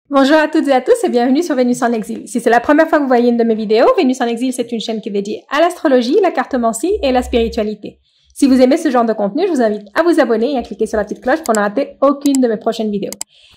Bonjour à toutes et à tous et bienvenue sur Vénus en exil. Si c'est la première fois que vous voyez une de mes vidéos, Vénus en exil, c'est une chaîne qui est dédiée à l'astrologie, la cartomancie et la spiritualité. Si vous aimez ce genre de contenu, je vous invite à vous abonner et à cliquer sur la petite cloche pour ne rater aucune de mes prochaines vidéos.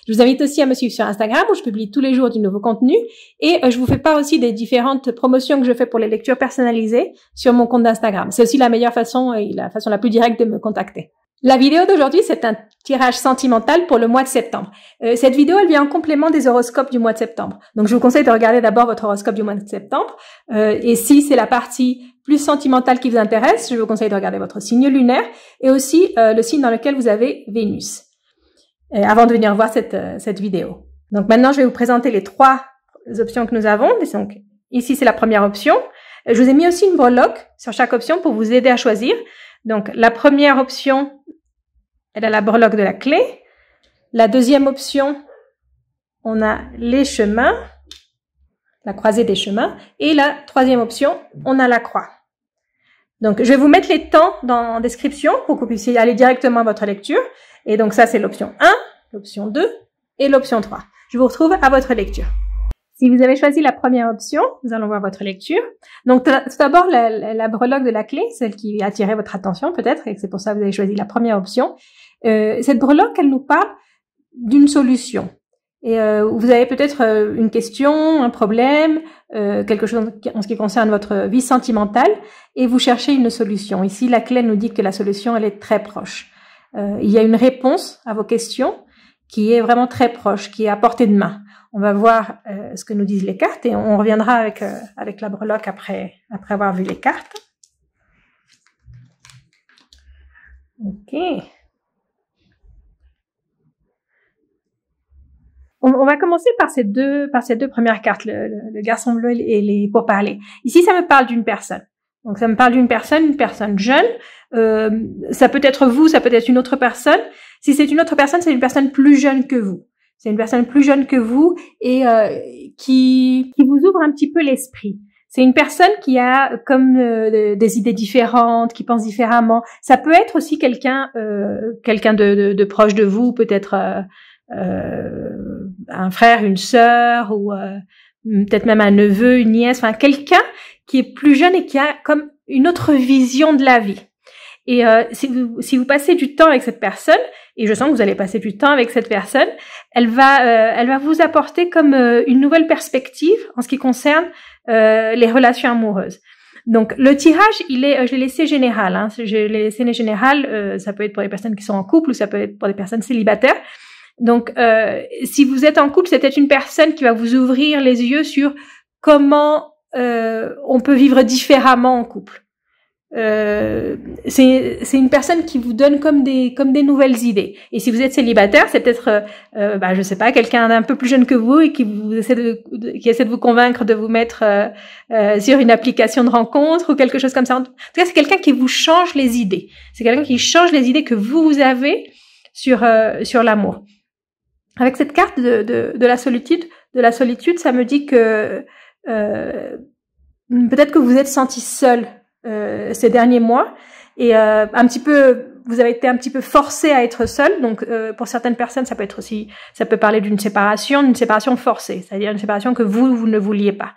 Je vous invite aussi à me suivre sur Instagram où je publie tous les jours du nouveau contenu et je vous fais part aussi des différentes promotions que je fais pour les lectures personnalisées sur mon compte d'Instagram. C'est aussi la meilleure façon et la façon la plus directe de me contacter. La vidéo d'aujourd'hui, c'est un tirage sentimental pour le mois de septembre. Cette vidéo, elle vient en complément des horoscopes du mois de septembre. Donc, je vous conseille de regarder d'abord votre horoscope du mois de septembre. Et si c'est la partie plus sentimentale qui vous intéresse, je vous conseille de regarder votre signe lunaire et aussi le signe dans lequel vous avez Vénus, avant de venir voir cette vidéo. Donc, maintenant, je vais vous présenter les trois options que nous avons. Donc, ici, c'est la première option. Je vous ai mis aussi une breloque sur chaque option pour vous aider à choisir. Donc, la première option, elle a la breloque de la clé. La deuxième option, on a les chemins, la croisée des chemins. Et la troisième option, on a la croix. Donc, je vais vous mettre les temps en description pour que vous puissiez aller directement à votre lecture. Et donc, ça, c'est l'option 1, l'option 2 et l'option 3. Je vous retrouve à votre lecture. Si vous avez choisi la première option, nous allons voir votre lecture. Donc, tout d'abord, la breloque de la clé, celle qui a attiré votre attention peut-être, et c'est pour ça que vous avez choisi la première option. Cette breloque, elle nous parle d'une solution. Et vous avez peut-être une question, un problème, quelque chose en ce qui concerne votre vie sentimentale, et vous cherchez une solution. Ici, la clé nous dit que la solution, elle est très proche. Il y a une réponse à vos questions qui est vraiment très proche, qui est à portée de main. On va voir ce que nous disent les cartes et on reviendra avec la breloque après avoir vu les cartes. Ok. On va commencer par ces deux premières cartes, le garçon bleu et les pourparlers. Ici, ça me parle d'une personne. Donc, ça me parle d'une personne jeune. Ça peut être vous, ça peut être une autre personne. Si c'est une autre personne, c'est une personne plus jeune que vous. C'est une personne plus jeune que vous et qui vous ouvre un petit peu l'esprit. C'est une personne qui a comme des idées différentes, qui pense différemment. Ça peut être aussi quelqu'un de proche de vous, peut-être un frère, une sœur ou peut-être même un neveu, une nièce, enfin quelqu'un qui est plus jeune et qui a comme une autre vision de la vie. Et si vous passez du temps avec cette personne, et je sens que vous allez passer du temps avec cette personne, elle va vous apporter comme une nouvelle perspective en ce qui concerne les relations amoureuses. Donc le tirage, je l'ai laissé général. Hein, je l'ai laissé général. Ça peut être pour les personnes qui sont en couple ou ça peut être pour des personnes célibataires. Donc si vous êtes en couple, c'est peut-être une personne qui va vous ouvrir les yeux sur comment on peut vivre différemment en couple. C'est une personne qui vous donne comme des nouvelles idées. Et si vous êtes célibataire, c'est peut-être je sais pas, quelqu'un d'un peu plus jeune que vous et qui essaie de vous convaincre de vous mettre sur une application de rencontre ou quelque chose comme ça. En tout cas, c'est quelqu'un qui vous change les idées. C'est quelqu'un qui change les idées que vous avez sur l'amour. Avec cette carte de la solitude, ça me dit que peut-être que vous êtes senti seul ces derniers mois et vous avez été un petit peu forcé à être seul. Donc pour certaines personnes, ça peut parler d'une séparation forcée, c'est-à-dire une séparation que vous ne vouliez pas.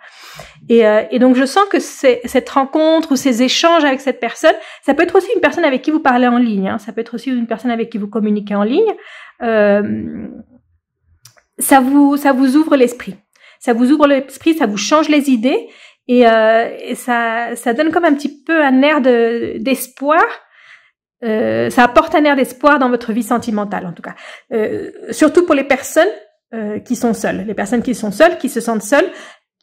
Et donc je sens que cette rencontre ou ces échanges avec cette personne, ça peut être aussi une personne avec qui vous parlez en ligne, hein, ça peut être aussi une personne avec qui vous communiquez en ligne. Ça vous ouvre l'esprit. Ça vous ouvre l'esprit, ça vous change les idées. Et ça donne comme un petit peu un air d'espoir. Ça apporte un air d'espoir dans votre vie sentimentale, en tout cas. Surtout pour les personnes qui sont seules. Les personnes qui sont seules, qui se sentent seules,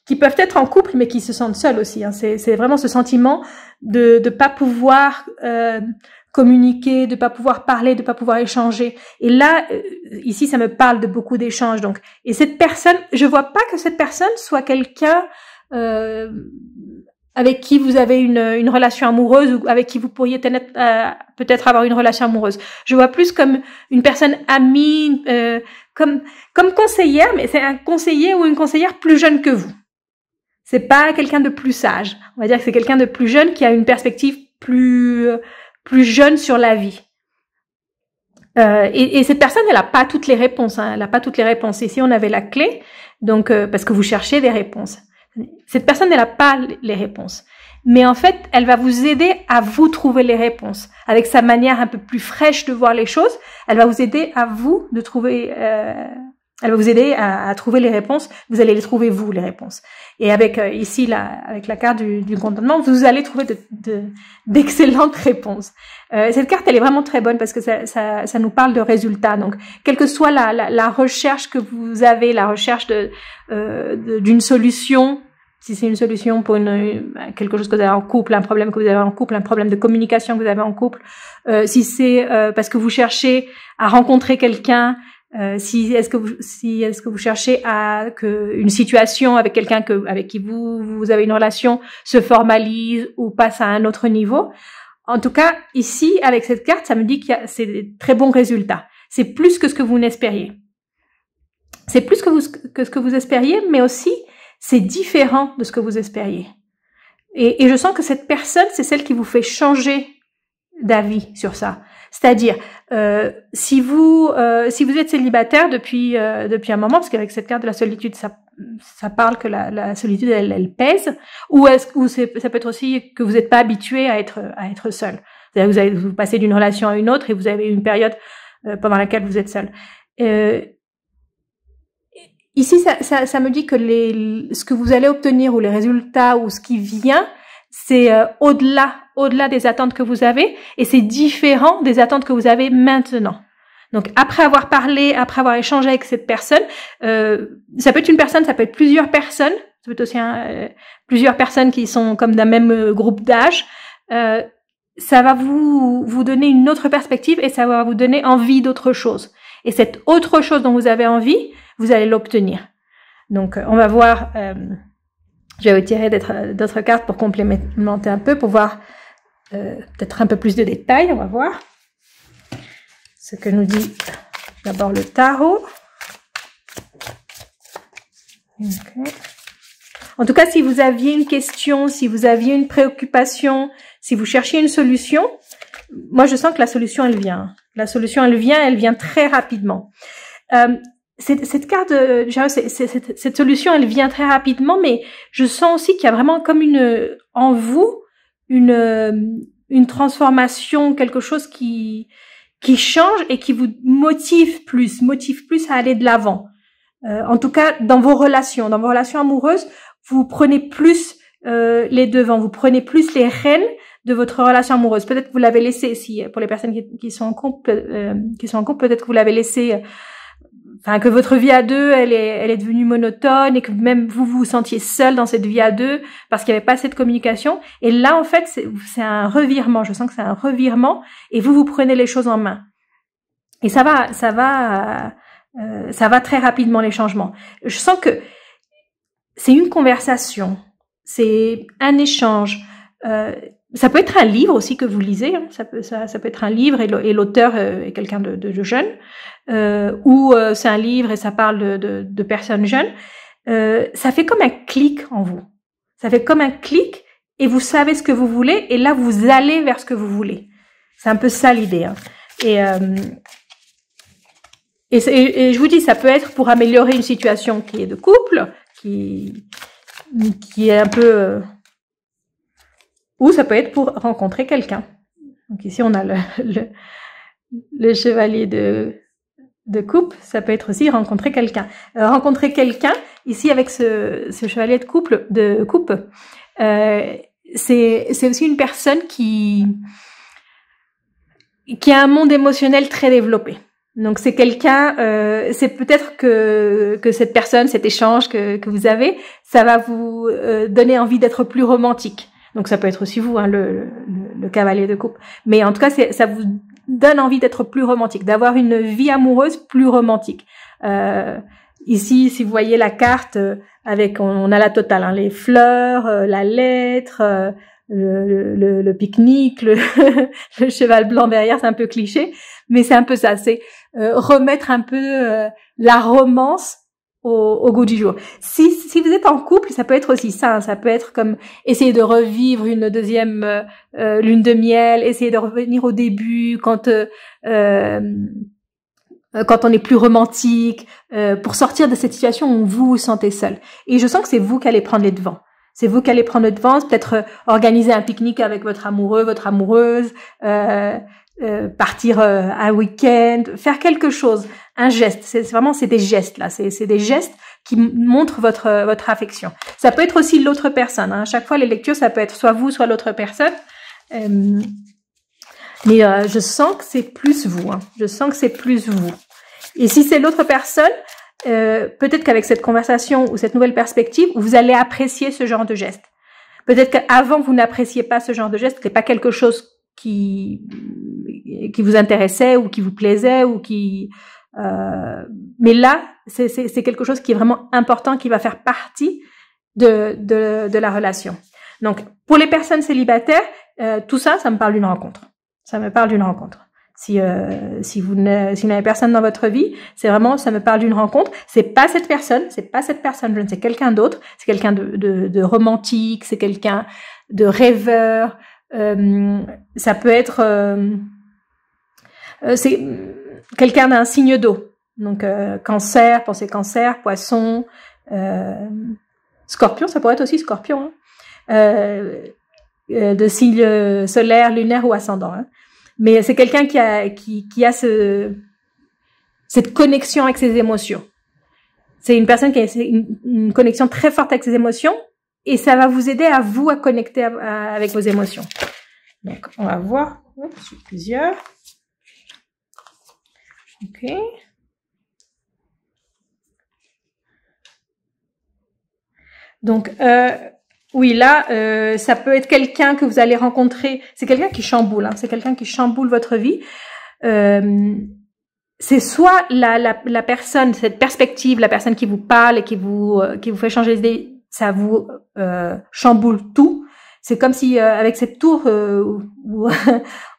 qui peuvent être en couple, mais qui se sentent seules aussi. Hein. C'est vraiment ce sentiment de pas pouvoir communiquer, de pas pouvoir parler, de pas pouvoir échanger. Et là, ici, ça me parle de beaucoup d'échanges. Donc, et cette personne, je vois pas que cette personne soit quelqu'un avec qui vous avez une relation amoureuse ou avec qui vous pourriez peut-être avoir une relation amoureuse. Je vois plus comme une personne amie, comme conseillère, mais c'est un conseiller ou une conseillère plus jeune que vous. C'est pas quelqu'un de plus sage. On va dire que c'est quelqu'un de plus jeune qui a une perspective plus jeune sur la vie. Et cette personne, elle n'a pas toutes les réponses. Hein, elle n'a pas toutes les réponses. Ici, on avait la clé, donc parce que vous cherchez des réponses. Cette personne, elle n'a pas les réponses. Mais en fait, elle va vous aider à vous trouver les réponses. Avec sa manière un peu plus fraîche de voir les choses, elle va vous aider à vous de trouver... elle va vous aider à trouver les réponses. Vous allez les trouver, vous, les réponses. Et avec ici, avec la carte du contentement, vous allez trouver d'excellentes réponses. Cette carte, elle est vraiment très bonne parce que ça nous parle de résultats. Donc, quelle que soit la recherche que vous avez, la recherche d'une solution, si c'est une solution pour quelque chose que vous avez en couple, un problème que vous avez en couple, un problème de communication que vous avez en couple, si c'est parce que vous cherchez à rencontrer quelqu'un, si est-ce que vous cherchez une situation avec quelqu'un avec qui vous avez une relation se formalise ou passe à un autre niveau. En tout cas, ici, avec cette carte, ça me dit c'est des très bons résultats. C'est plus que ce que vous n'espériez. C'est plus que ce que vous espériez, mais aussi, c'est différent de ce que vous espériez. Et je sens que cette personne, c'est celle qui vous fait changer d'avis sur ça. C'est-à-dire, si vous êtes célibataire depuis un moment, parce qu'avec cette carte de la solitude, ça parle que la solitude, elle pèse, ou ça peut être aussi que vous n'êtes pas habitué à être seul. C'est-à-dire, vous passez d'une relation à une autre et vous avez une période pendant laquelle vous êtes seul. Ici, ça me dit que ce que vous allez obtenir ou les résultats ou ce qui vient, c'est au-delà des attentes que vous avez et c'est différent des attentes que vous avez maintenant. Donc, après avoir parlé, après avoir échangé avec cette personne, ça peut être une personne, ça peut être plusieurs personnes, ça peut être aussi plusieurs personnes qui sont comme d'un même groupe d'âge. Ça va vous donner une autre perspective et ça va vous donner envie d'autre chose. Et cette autre chose dont vous avez envie, vous allez l'obtenir. Donc, on va voir, je vais retirer d'autres cartes pour complémenter un peu, pour voir peut-être un peu plus de détails. On va voir ce que nous dit d'abord le tarot. Okay. En tout cas, si vous aviez une question, si vous aviez une préoccupation, si vous cherchiez une solution, moi je sens que la solution, elle vient. La solution, elle vient très rapidement. Cette carte, cette solution, elle vient très rapidement, mais je sens aussi qu'il y a vraiment comme en vous, une transformation, quelque chose qui change et qui vous motive plus à aller de l'avant. En tout cas, dans vos relations amoureuses, vous prenez plus les devants, vous prenez plus les rênes de votre relation amoureuse. Peut-être que vous l'avez laissé, si pour les personnes qui sont en couple, peut-être que vous l'avez laissé, que votre vie à deux, elle est devenue monotone et que même vous vous sentiez seul dans cette vie à deux parce qu'il n'y avait pas assez de communication. Et là, en fait, c'est un revirement. Je sens que c'est un revirement et vous prenez les choses en main. Et ça va très rapidement, les changements. Je sens que c'est une conversation, c'est un échange. Ça peut être un livre aussi que vous lisez, hein. Ça peut être un livre et l'auteur est quelqu'un de jeune, ou c'est un livre et ça parle de personnes jeunes. Ça fait comme un clic en vous. Ça fait comme un clic et vous savez ce que vous voulez et là vous allez vers ce que vous voulez. C'est un peu ça l'idée. Hein. Et je vous dis, ça peut être pour améliorer une situation qui est de couple, qui est un peu... ou ça peut être pour rencontrer quelqu'un. Donc ici, on a le chevalier de coupe. Ça peut être aussi rencontrer quelqu'un. Rencontrer quelqu'un, ici, avec ce chevalier de coupe, c'est aussi une personne qui a un monde émotionnel très développé. Donc c'est quelqu'un, c'est peut-être que cette personne, cet échange que vous avez, ça va vous donner envie d'être plus romantique. Donc ça peut être aussi vous, hein, le cavalier de coupe. Mais en tout cas, ça vous donne envie d'être plus romantique, d'avoir une vie amoureuse plus romantique. Ici, si vous voyez la carte, on a la totale, hein, les fleurs, la lettre, le pique-nique, le cheval blanc derrière, c'est un peu cliché, mais c'est un peu ça. C'est remettre un peu la romance au goût du jour. Si vous êtes en couple, ça peut être aussi ça. Hein. Ça peut être comme essayer de revivre une deuxième lune de miel, essayer de revenir au début quand on est plus romantique, pour sortir de cette situation où vous vous sentez seul. Et je sens que c'est vous qui allez prendre les devants. C'est vous qui allez prendre le devant, peut-être organiser un pique-nique avec votre amoureux, votre amoureuse, partir un week-end, faire quelque chose, un geste. C'est des gestes là. C'est des gestes qui montrent votre affection. Ça peut être aussi l'autre personne. Hein. À chaque fois, les lectures, ça peut être soit vous, soit l'autre personne. Mais je sens que c'est plus vous. Hein. Je sens que c'est plus vous. Et si c'est l'autre personne, peut-être qu'avec cette conversation ou cette nouvelle perspective, vous allez apprécier ce genre de geste. Peut-être qu'avant, vous n'appréciez pas ce genre de geste, que c'est pas quelque chose qui vous intéressait ou qui vous plaisait ou mais là, c'est quelque chose qui est vraiment important, qui va faire partie de la relation. Donc, pour les personnes célibataires, tout ça, ça me parle d'une rencontre. Ça me parle d'une rencontre. Si vous n'avez personne dans votre vie, c'est vraiment, ça me parle d'une rencontre. C'est pas cette personne, c'est quelqu'un d'autre. C'est quelqu'un de romantique, c'est quelqu'un de rêveur. Ça peut être, c'est quelqu'un d'un signe d'eau. Donc, cancer, pensez cancer, poisson, scorpion, ça pourrait être aussi scorpion, hein. De signe solaire, lunaire ou ascendant, hein. Mais c'est quelqu'un qui a cette connexion avec ses émotions. C'est une personne qui a une connexion très forte avec ses émotions et ça va vous aider à connecter avec vos émotions. Donc, on va voir. Sur plusieurs. Ok. Donc, oui, là, ça peut être quelqu'un que vous allez rencontrer. C'est quelqu'un qui chamboule. Hein, c'est quelqu'un qui chamboule votre vie. C'est soit la personne, cette perspective, la personne qui vous parle et qui vous fait changer d'idée, ça vous chamboule tout. C'est comme si avec cette tour où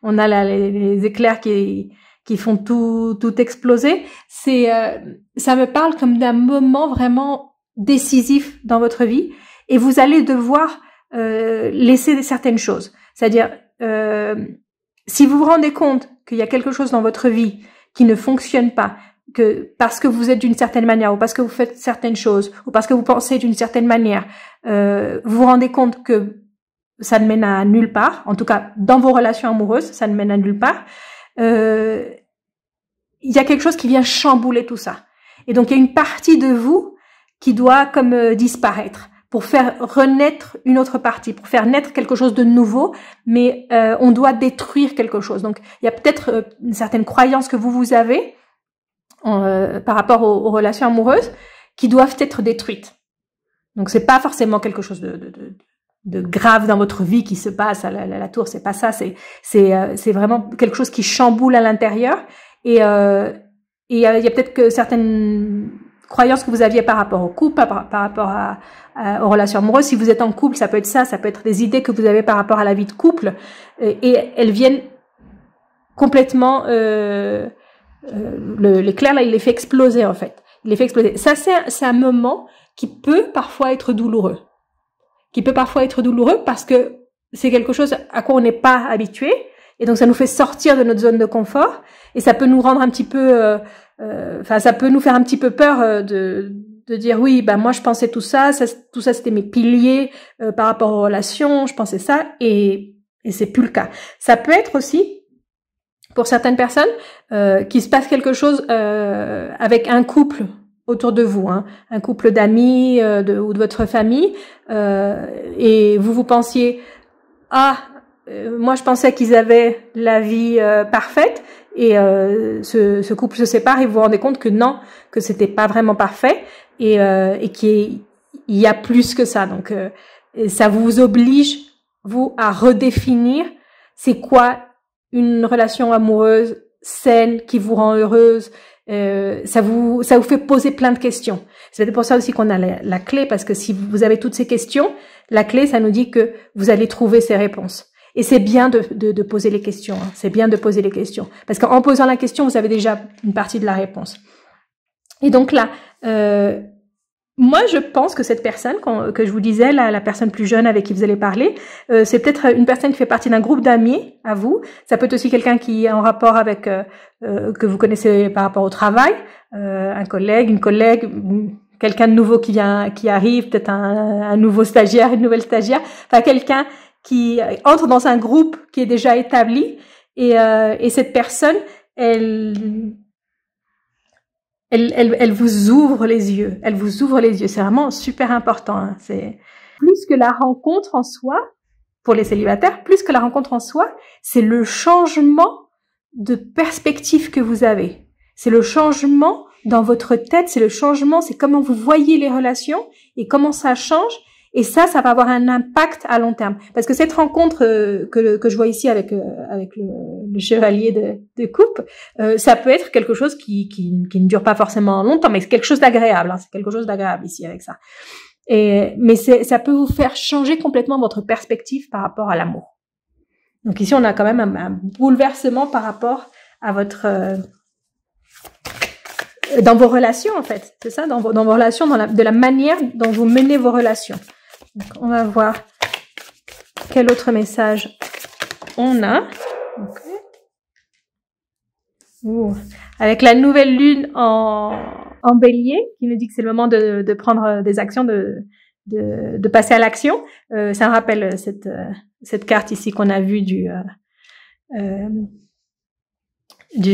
on a les éclairs qui font tout exploser. Ça me parle comme d'un moment vraiment décisif dans votre vie. Et vous allez devoir laisser certaines choses. C'est-à-dire, si vous vous rendez compte qu'il y a quelque chose dans votre vie qui ne fonctionne pas, que parce que vous êtes d'une certaine manière, ou parce que vous faites certaines choses, ou parce que vous pensez d'une certaine manière, vous vous rendez compte que ça ne mène à nulle part, en tout cas dans vos relations amoureuses, ça ne mène à nulle part, il y a quelque chose qui vient chambouler tout ça. Et donc il y a une partie de vous qui doit comme disparaître, pour faire renaître une autre partie, pour faire naître quelque chose de nouveau, mais on doit détruire quelque chose. Donc, il y a peut-être une certaine croyance que vous avez par rapport aux relations amoureuses qui doivent être détruites. Donc, c'est pas forcément quelque chose de grave dans votre vie qui se passe à la tour, c'est pas ça. C'est vraiment quelque chose qui chamboule à l'intérieur. Et il y a peut-être que certaines croyances que vous aviez par rapport au couple, par rapport aux relations amoureuses. Si vous êtes en couple, ça peut être ça peut être des idées que vous avez par rapport à la vie de couple, et elles viennent complètement, l'éclair là, il les fait exploser en fait. Il les fait exploser. Ça, c'est un moment qui peut parfois être douloureux. Parce que c'est quelque chose à quoi on n'est pas habitué, et donc ça nous fait sortir de notre zone de confort, et ça peut nous rendre un petit peu ça peut nous faire un petit peu peur de dire oui, moi je pensais tout ça c'était mes piliers par rapport aux relations, je pensais ça, et c'est plus le cas. Ça peut être aussi pour certaines personnes qu'il se passe quelque chose avec un couple autour de vous, hein, un couple d'amis ou de votre famille, et vous pensiez moi je pensais qu'ils avaient la vie parfaite, et ce couple se sépare et vous vous rendez compte que non, que c'était pas vraiment parfait, et qu'il y a plus que ça. Donc ça vous oblige, vous, à redéfinir c'est quoi une relation amoureuse saine qui vous rend heureuse. Ça vous fait poser plein de questions. C'est pour ça aussi qu'on a la clé, parce que si vous avez toutes ces questions, la clé, ça nous dit que vous allez trouver ces réponses. Et c'est bien de poser les questions. Hein. C'est bien de poser les questions. Parce qu'en posant la question, vous avez déjà une partie de la réponse. Et donc là, moi, je pense que cette personne, que je vous disais, la personne plus jeune avec qui vous allez parler, c'est peut-être une personne qui fait partie d'un groupe d'amis à vous. Ça peut être aussi quelqu'un qui est en rapport avec que vous connaissez par rapport au travail, un collègue, une collègue, quelqu'un de nouveau qui arrive, peut-être un nouveau stagiaire, une nouvelle stagiaire, enfin quelqu'un qui entre dans un groupe qui est déjà établi et cette personne, elle vous ouvre les yeux. Elle vous ouvre les yeux. C'est vraiment super important. Hein. C'est plus que la rencontre en soi, pour les célibataires, plus que la rencontre en soi, c'est le changement de perspective que vous avez. C'est le changement dans votre tête, c'est le changement, c'est comment vous voyez les relations et comment ça change. Et ça va avoir un impact à long terme. Parce que cette rencontre que je vois ici avec le chevalier de coupe, ça peut être quelque chose qui ne dure pas forcément longtemps, mais c'est quelque chose d'agréable. Hein, c'est quelque chose d'agréable ici avec ça. Mais ça peut vous faire changer complètement votre perspective par rapport à l'amour. Donc ici, on a quand même un bouleversement par rapport à votre dans vos relations en fait. C'est ça, dans vos relations, de la manière dont vous menez vos relations. Donc, on va voir quel autre message on a. Okay. Avec la nouvelle lune en bélier, qui nous dit que c'est le moment de prendre des actions, de passer à l'action. Ça me rappelle cette carte ici qu'on a vue du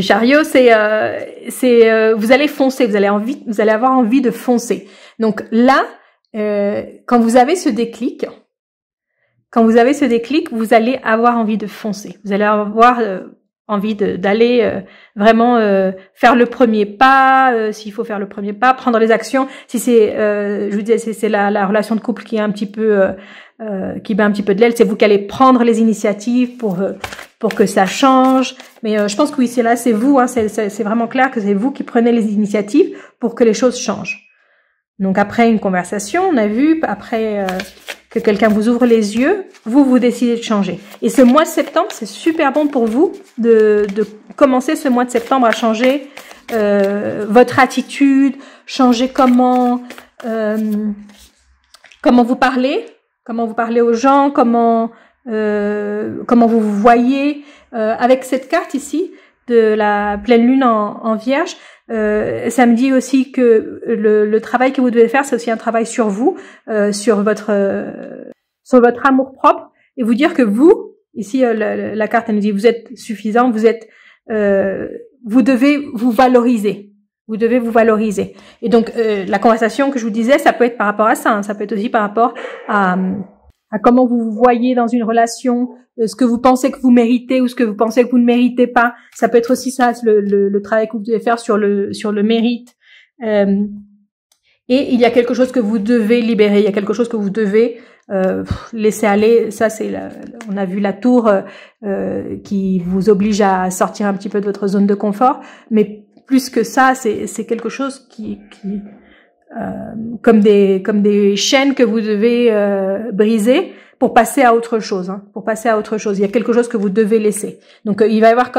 chariot. Vous allez foncer, vous allez avoir envie de foncer. Donc là, quand vous avez ce déclic, vous allez avoir envie de foncer. Vous allez avoir envie d'aller vraiment faire le premier pas, s'il faut faire le premier pas, prendre les actions. Si c'est, je vous disais, c'est la relation de couple qui est un petit peu, qui bat un petit peu de l'aile. C'est vous qui allez prendre les initiatives pour que ça change. Mais je pense que oui, c'est vous. Hein, c'est vraiment clair que c'est vous qui prenez les initiatives pour que les choses changent. Donc après une conversation, on a vu, après que quelqu'un vous ouvre les yeux, vous décidez de changer. Et ce mois de septembre, c'est super bon pour vous de commencer ce mois de septembre à changer votre attitude, changer comment vous parlez aux gens, comment vous vous voyez. Avec cette carte ici de la pleine lune en Vierge, ça me dit aussi que le travail que vous devez faire, c'est aussi un travail sur vous, sur votre amour propre, et vous dire que vous, ici la carte elle nous dit vous êtes suffisant, vous devez vous valoriser. Vous devez vous valoriser. Et donc la conversation que je vous disais, ça peut être par rapport à ça, hein, ça peut être aussi par rapport à comment vous vous voyez dans une relation, ce que vous pensez que vous méritez ou ce que vous pensez que vous ne méritez pas. Ça peut être aussi ça, le travail que vous devez faire sur le mérite. Et il y a quelque chose que vous devez libérer, il y a quelque chose que vous devez laisser aller. Ça, on a vu la tour qui vous oblige à sortir un petit peu de votre zone de confort. Mais plus que ça, c'est quelque chose qui comme des chaînes que vous devez briser pour passer à autre chose, hein, pour passer à autre chose. Il y a quelque chose que vous devez laisser. Donc il va y avoir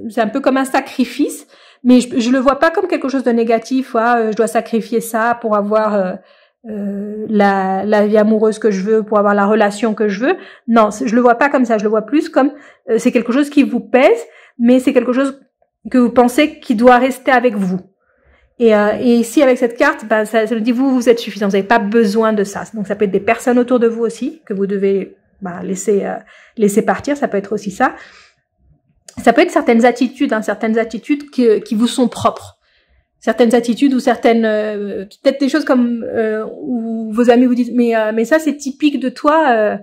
c'est un peu comme un sacrifice, mais je le vois pas comme quelque chose de négatif. Je dois sacrifier ça pour avoir la vie amoureuse que je veux, pour avoir la relation que je veux. Non, je le vois pas comme ça. Je le vois plus comme c'est quelque chose qui vous pèse, mais c'est quelque chose que vous pensez qui doit rester avec vous. Et ici, avec cette carte, ça nous dit vous êtes suffisant, vous n'avez pas besoin de ça. Donc, ça peut être des personnes autour de vous aussi que vous devez laisser partir. Ça peut être aussi ça. Ça peut être certaines attitudes qui vous sont propres. Certaines attitudes ou peut-être des choses comme où vos amis vous disent mais ça c'est typique de toi,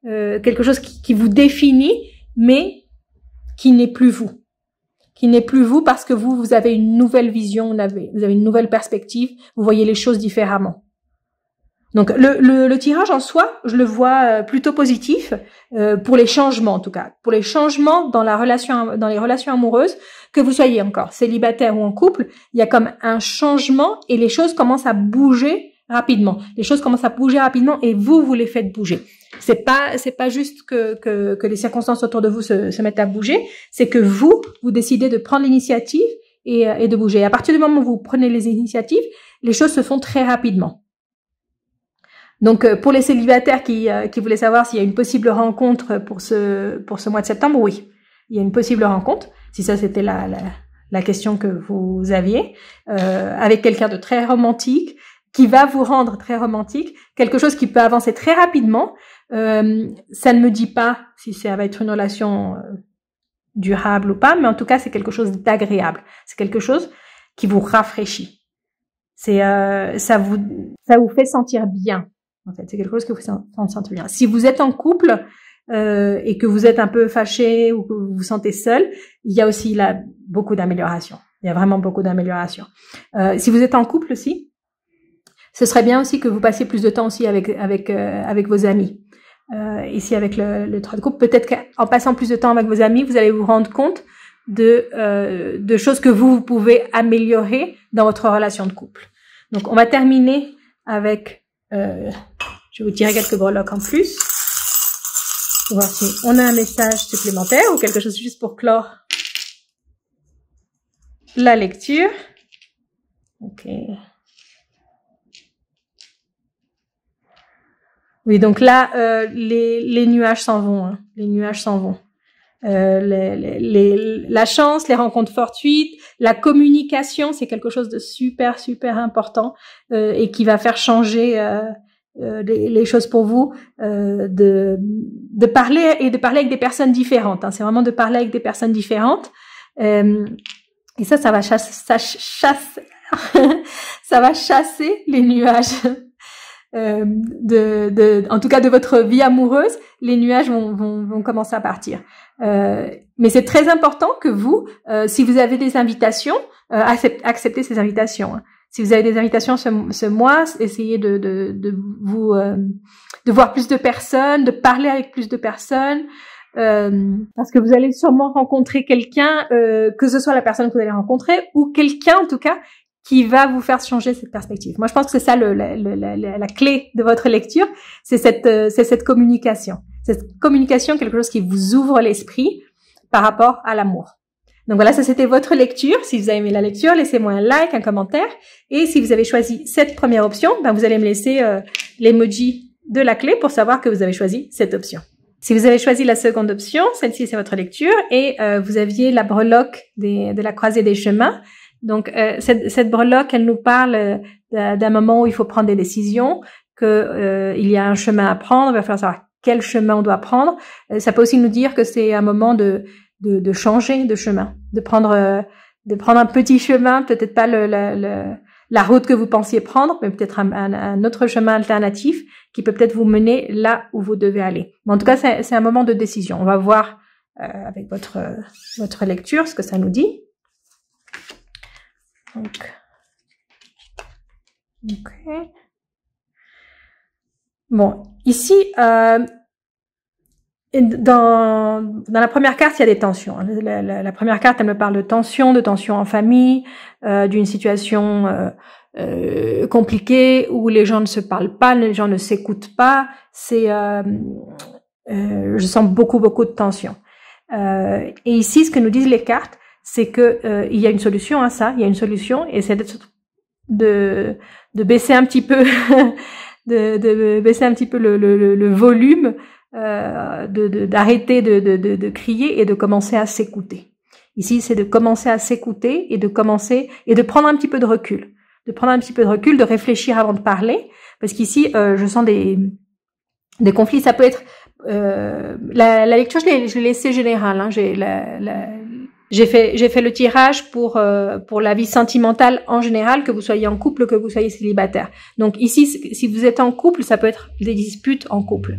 quelque chose qui vous définit, mais qui n'est plus vous. Qui n'est plus vous parce que vous avez une nouvelle vision, vous avez une nouvelle perspective, vous voyez les choses différemment. Donc le tirage en soi, je le vois plutôt positif pour les changements en tout cas, pour les changements dans les relations amoureuses, que vous soyez encore célibataire ou en couple, il y a comme un changement et les choses commencent à bouger rapidement. Les choses commencent à bouger rapidement et vous les faites bouger. C'est pas juste que les circonstances autour de vous se mettent à bouger, c'est que vous décidez de prendre l'initiative et de bouger. À partir du moment où vous prenez les initiatives, les choses se font très rapidement. Donc, pour les célibataires qui voulaient savoir s'il y a une possible rencontre pour ce mois de septembre, oui, il y a une possible rencontre. Si ça, c'était la question que vous aviez, avec quelqu'un de très romantique, qui va vous rendre très romantique, quelque chose qui peut avancer très rapidement. Ça ne me dit pas si ça va être une relation durable ou pas, mais en tout cas, c'est quelque chose d'agréable. C'est quelque chose qui vous rafraîchit. Ça vous fait sentir bien. En fait, c'est quelque chose que vous sentez bien. Si vous êtes en couple et que vous êtes un peu fâché ou que vous vous sentez seul, il y a aussi là beaucoup d'améliorations. Il y a vraiment beaucoup d'améliorations. Si vous êtes en couple aussi, ce serait bien aussi que vous passiez plus de temps aussi avec vos amis. Ici avec le 3 de coupe, peut-être qu'en passant plus de temps avec vos amis, vous allez vous rendre compte de choses que vous pouvez améliorer dans votre relation de couple. Donc, on va terminer avec je vais vous tirer quelques breloques en plus pour voir si on a un message supplémentaire ou quelque chose juste pour clore la lecture. Ok. Oui, donc là, les nuages s'en vont. Hein. Les nuages s'en vont. La chance, les rencontres fortuites, la communication, c'est quelque chose de super, super important et qui va faire changer les choses pour vous. De parler et de parler avec des personnes différentes. Hein. C'est vraiment de parler avec des personnes différentes. Et ça va ça va chasser les nuages. En tout cas de votre vie amoureuse, les nuages vont commencer à partir. Mais c'est très important que vous, si vous avez des invitations, acceptez ces invitations. Hein. Si vous avez des invitations ce mois, essayez de voir plus de personnes, de parler avec plus de personnes, parce que vous allez sûrement rencontrer quelqu'un, que ce soit la personne que vous allez rencontrer ou quelqu'un en tout cas qui va vous faire changer cette perspective. Moi, je pense que c'est ça la clé de votre lecture, c'est cette communication. Cette communication, quelque chose qui vous ouvre l'esprit par rapport à l'amour. Donc voilà, ça c'était votre lecture. Si vous avez aimé la lecture, laissez-moi un like, un commentaire. Et si vous avez choisi cette première option, vous allez me laisser l'emoji de la clé pour savoir que vous avez choisi cette option. Si vous avez choisi la seconde option, celle-ci c'est votre lecture et vous aviez la breloque de la croisée des chemins. Donc cette breloque, elle nous parle d'un moment où il faut prendre des décisions, que il y a un chemin à prendre, il va falloir savoir quel chemin on doit prendre. Ça peut aussi nous dire que c'est un moment de changer de chemin, de prendre un petit chemin, peut-être pas la route que vous pensiez prendre, mais peut-être un autre chemin alternatif qui peut peut-être vous mener là où vous devez aller. Mais en tout cas, c'est un moment de décision. On va voir avec votre lecture ce que ça nous dit. Donc, ok. Bon, ici, dans la première carte, il y a des tensions. La première carte, elle me parle de tension en famille, d'une situation compliquée où les gens ne se parlent pas, les gens ne s'écoutent pas. Je sens beaucoup de tension. Et ici, ce que nous disent les cartes, c'est que il y a une solution à ça. Il y a une solution, et c'est de baisser un petit peu, de baisser un petit peu le volume. D'arrêter de crier et de commencer à s'écouter. Ici, c'est de commencer à s'écouter et de prendre un petit peu de recul. De réfléchir avant de parler. Parce qu'ici, je sens des conflits. Ça peut être, la lecture, je l'ai laissée générale, hein. J'ai fait le tirage pour la vie sentimentale en général, que vous soyez en couple, que vous soyez célibataire. Donc ici, si vous êtes en couple, ça peut être des disputes en couple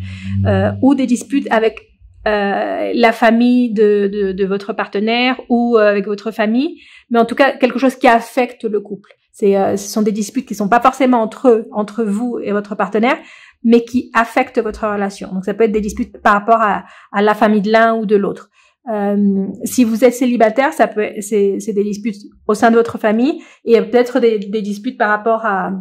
ou des disputes avec la famille de votre partenaire ou avec votre famille, mais en tout cas quelque chose qui affecte le couple. Ce sont des disputes qui sont pas forcément entre vous et votre partenaire, mais qui affectent votre relation. Donc ça peut être des disputes par rapport à la famille de l'un ou de l'autre. Si vous êtes célibataire, c'est des disputes au sein de votre famille et peut-être des disputes par rapport à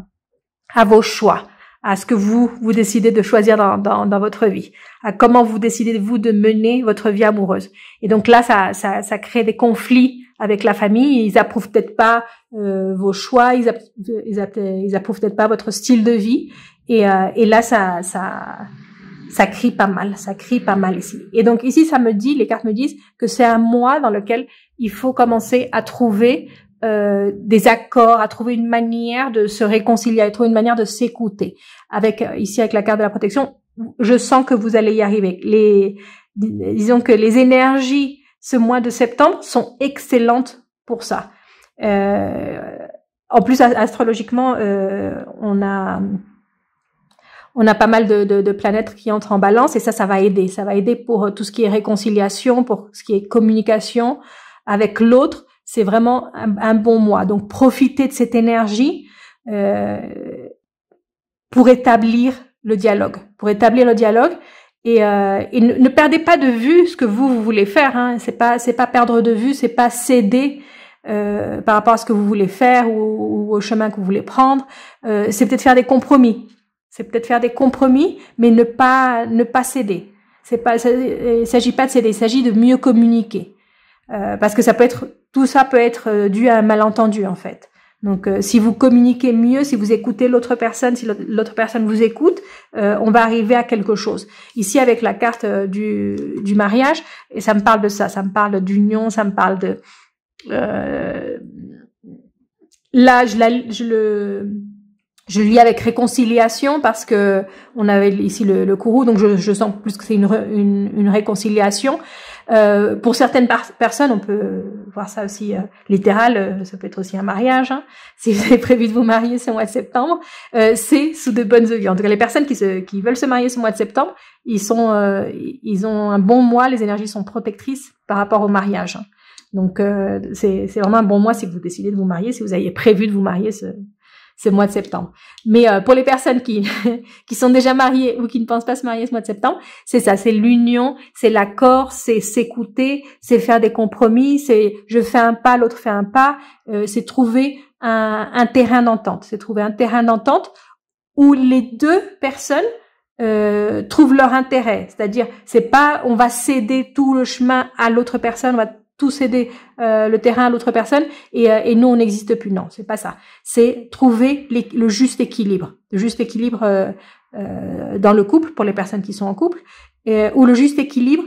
vos choix, à ce que vous décidez de choisir dans votre vie, à comment vous décidez vous de mener votre vie amoureuse. Et donc là, ça crée des conflits avec la famille. Ils approuvent peut-être pas vos choix, ils approuvent peut-être pas votre style de vie. Et là, ça crie pas mal, ici. Et donc ici, les cartes me disent que c'est un mois dans lequel il faut commencer à trouver des accords, à trouver une manière de se réconcilier, à trouver une manière de s'écouter. Ici, avec la carte de la protection, je sens que vous allez y arriver. Disons que les énergies ce mois de septembre sont excellentes pour ça. En plus, astrologiquement, on a pas mal de planètes qui entrent en balance et ça va aider. Ça va aider pour tout ce qui est réconciliation, pour ce qui est communication avec l'autre. C'est vraiment un bon mois. Donc, profitez de cette énergie pour établir le dialogue. Et ne perdez pas de vue ce que vous voulez faire. Hein. C'est pas perdre de vue, c'est pas céder par rapport à ce que vous voulez faire ou au chemin que vous voulez prendre. C'est peut-être faire des compromis. Mais ne pas céder. Il s'agit pas de céder, il s'agit de mieux communiquer. Parce que tout ça peut être dû à un malentendu, en fait. Donc, si vous communiquez mieux, si vous écoutez l'autre personne, si l'autre personne vous écoute, on va arriver à quelque chose. Ici, avec la carte du mariage, et ça me parle de ça me parle d'union, ça me parle de... là, je lis avec réconciliation parce que on avait ici le kourou, donc je sens plus que c'est une réconciliation. Pour certaines personnes, on peut voir ça aussi littéral, ça peut être aussi un mariage. Hein. Si vous avez prévu de vous marier ce mois de septembre, c'est sous de bonnes augures. En tout cas, les personnes qui veulent se marier ce mois de septembre, ils ont un bon mois, les énergies sont protectrices par rapport au mariage. Hein. Donc c'est vraiment un bon mois si vous décidez de vous marier, si vous aviez prévu de vous marier ce mois de septembre. Mais pour les personnes qui sont déjà mariées ou qui ne pensent pas se marier ce mois de septembre, c'est ça, c'est l'union, c'est l'accord, c'est s'écouter, c'est faire des compromis, c'est je fais un pas, l'autre fait un pas, c'est trouver un terrain d'entente, où les deux personnes trouvent leur intérêt, c'est-à-dire c'est pas on va céder tout le chemin à l'autre personne, on va tout céder le terrain à l'autre personne et nous on n'existe plus. Non, c'est pas ça. C'est trouver le juste équilibre, dans le couple pour les personnes qui sont en couple, ou le juste équilibre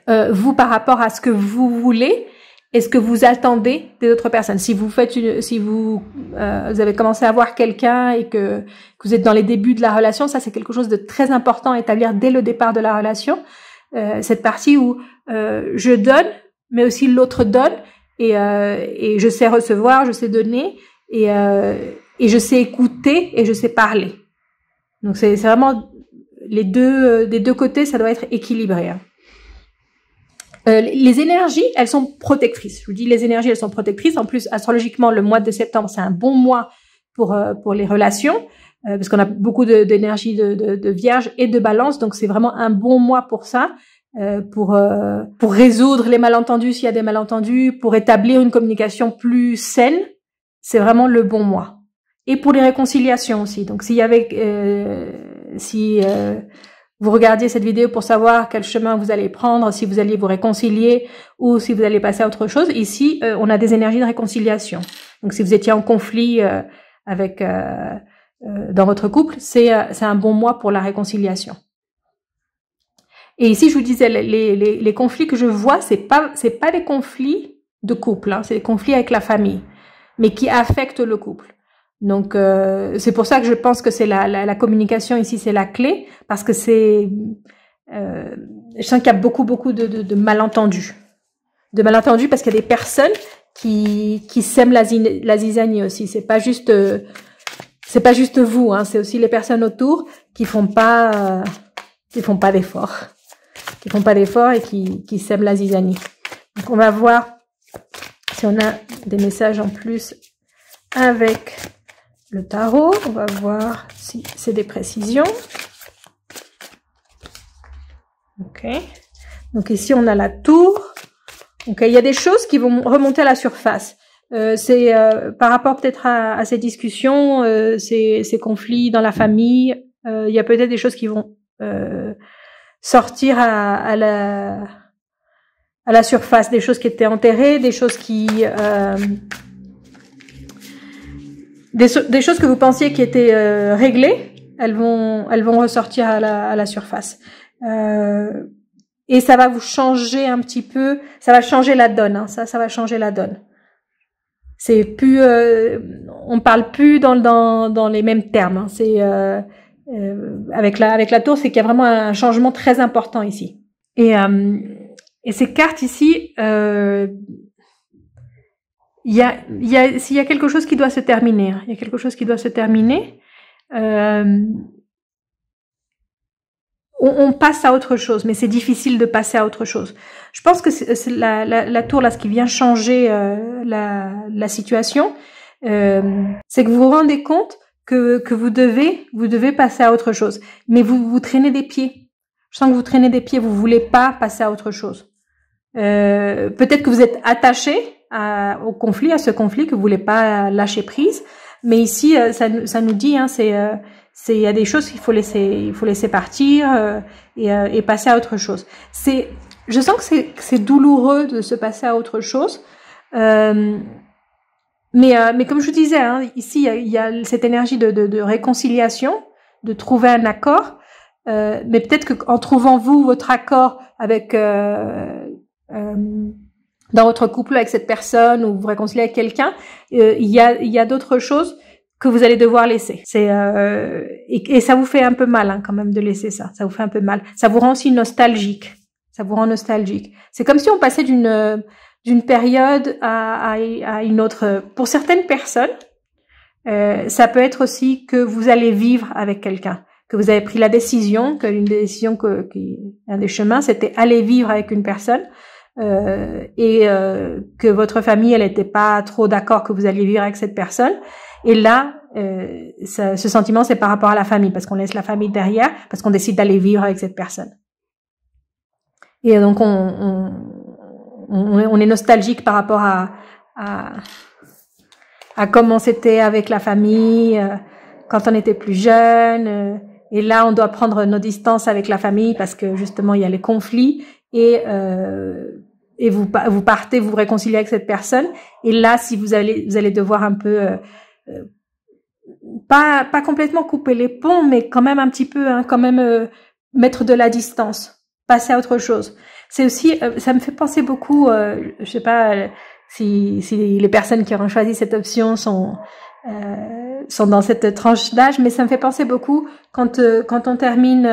vous par rapport à ce que vous voulez et ce que vous attendez des autres personnes. Si vous avez commencé à voir quelqu'un et que vous êtes dans les débuts de la relation, ça c'est quelque chose de très important à établir dès le départ de la relation. Cette partie où je donne, mais aussi l'autre donne, et je sais recevoir, je sais donner, et je sais écouter et je sais parler. Donc c'est vraiment des deux côtés, ça doit être équilibré. Hein. Les énergies, elles sont protectrices. Je vous dis, les énergies, elles sont protectrices. En plus, astrologiquement, le mois de septembre, c'est un bon mois pour les relations. Parce qu'on a beaucoup d'énergie de Vierge et de Balance, donc c'est vraiment un bon mois pour ça, pour résoudre les malentendus s'il y a des malentendus, pour établir une communication plus saine. C'est vraiment le bon mois. Et pour les réconciliations aussi. Donc si vous regardiez cette vidéo pour savoir quel chemin vous allez prendre, si vous alliez vous réconcilier ou si vous allez passer à autre chose, ici on a des énergies de réconciliation. Donc si vous étiez en conflit dans votre couple, c'est un bon mois pour la réconciliation. Et ici, je vous disais, les conflits que je vois, c'est pas des conflits de couple, hein, c'est des conflits avec la famille, mais qui affectent le couple. Donc, c'est pour ça que je pense que c'est la communication ici, c'est la clé, parce que je sens qu'il y a beaucoup de malentendus. De malentendus parce qu'il y a des personnes qui sèment la zizanie aussi. C'est pas juste vous, hein, c'est aussi les personnes autour qui font pas d'efforts. Et qui sèment la zizanie. Donc, on va voir si on a des messages en plus avec le tarot. On va voir si c'est des précisions. Ok. Donc, ici, on a la tour. Donc, il y a des choses qui vont remonter à la surface. C'est par rapport peut-être à ces discussions, ces conflits dans la famille. Il y a peut-être des choses qui vont sortir à la surface, des choses qui étaient enterrées, des choses des choses que vous pensiez qui étaient réglées, elles vont ressortir à la surface. Et ça va vous changer un petit peu, ça va changer la donne, hein, ça va changer la donne. C'est plus, on parle plus dans les mêmes termes, hein. C'est avec la tour, c'est qu'il y a vraiment un changement très important ici. Et ces cartes ici, s'il y a quelque chose qui doit se terminer, il y a quelque chose qui doit se terminer. On passe à autre chose, mais c'est difficile de passer à autre chose. Je pense que c'est la tour là, ce qui vient changer la situation, c'est que vous vous rendez compte que vous devez passer à autre chose, mais vous traînez des pieds. Je sens que vous traînez des pieds, vous voulez pas passer à autre chose. Peut-être que vous êtes attaché au conflit, à ce conflit, que vous voulez pas lâcher prise, mais ici ça nous dit, hein, il y a des choses qu'il faut laisser partir et passer à autre chose. Je sens que c'est douloureux de se passer à autre chose, mais comme je vous disais, hein, ici il y a cette énergie de réconciliation, de trouver un accord, mais peut-être que en trouvant vous votre accord avec dans votre couple avec cette personne ou vous réconciliez avec quelqu'un, il y a d'autres choses que vous allez devoir laisser. Et ça vous fait un peu mal, hein, quand même, de laisser ça. Ça vous fait un peu mal. Ça vous rend aussi nostalgique. Ça vous rend nostalgique. C'est comme si on passait d'une période à une autre. Pour certaines personnes, ça peut être aussi que vous allez vivre avec quelqu'un, que vous avez pris la décision, que l'une des décisions un des chemins, c'était aller vivre avec une personne. Et que votre famille, elle n'était pas trop d'accord que vous alliez vivre avec cette personne. Et là, ce sentiment, c'est par rapport à la famille, parce qu'on laisse la famille derrière, parce qu'on décide d'aller vivre avec cette personne. Et donc, on est nostalgique par rapport à comment c'était avec la famille, quand on était plus jeune. Et là, on doit prendre nos distances avec la famille, parce que justement, il y a les conflits. Et vous partez, vous réconciliez avec cette personne. Et là, si vous allez devoir un peu pas complètement couper les ponts, mais quand même un petit peu, hein, quand même mettre de la distance, passer à autre chose. C'est aussi, ça me fait penser beaucoup, je sais pas si les personnes qui auront choisi cette option sont dans cette tranche d'âge, mais ça me fait penser beaucoup quand on termine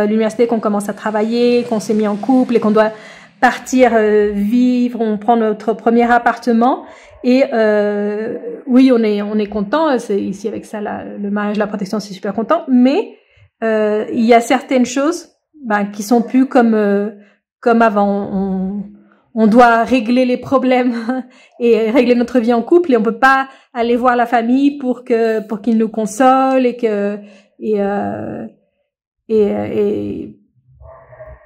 l'université, qu'on commence à travailler, qu'on s'est mis en couple et qu'on doit partir vivre, on prend notre premier appartement et oui, on est content, c'est ici avec ça le mariage, la protection, c'est super content, mais il y a certaines choses qui sont plus comme avant. On doit régler les problèmes et régler notre vie en couple et on peut pas aller voir la famille pour qu'ils nous consolent et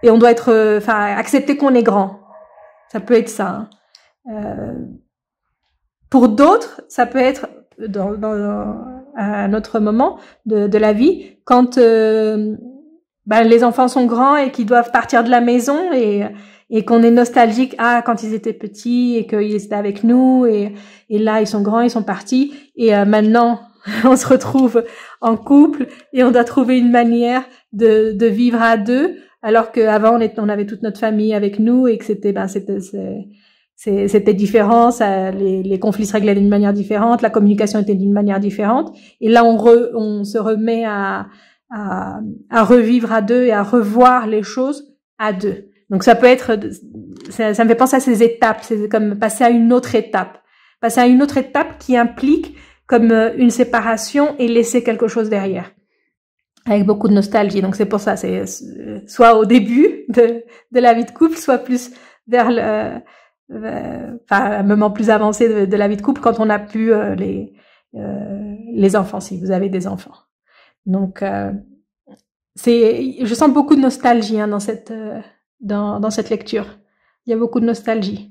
on doit être, accepter qu'on est grand. Ça peut être ça. Hein. Pour d'autres, ça peut être à un autre moment de la vie, quand les enfants sont grands et qu'ils doivent partir de la maison et qu'on est nostalgique quand ils étaient petits et qu'ils étaient avec nous et là ils sont grands, ils sont partis et maintenant on se retrouve en couple et on doit trouver une manière de vivre à deux, alors qu'avant on avait toute notre famille avec nous et que c'était différent, les conflits se réglaient d'une manière différente, la communication était d'une manière différente, et là on se remet à revivre à deux et à revoir les choses à deux. Donc ça peut être, ça me fait penser à ces étapes, c'est comme passer à une autre étape qui implique comme une séparation et laisser quelque chose derrière, avec beaucoup de nostalgie. Donc c'est pour ça, c'est soit au début de la vie de couple, soit plus vers un moment plus avancé de la vie de couple, quand on a pu les enfants, si vous avez des enfants. Donc je sens beaucoup de nostalgie, hein, dans cette lecture. Il y a beaucoup de nostalgie.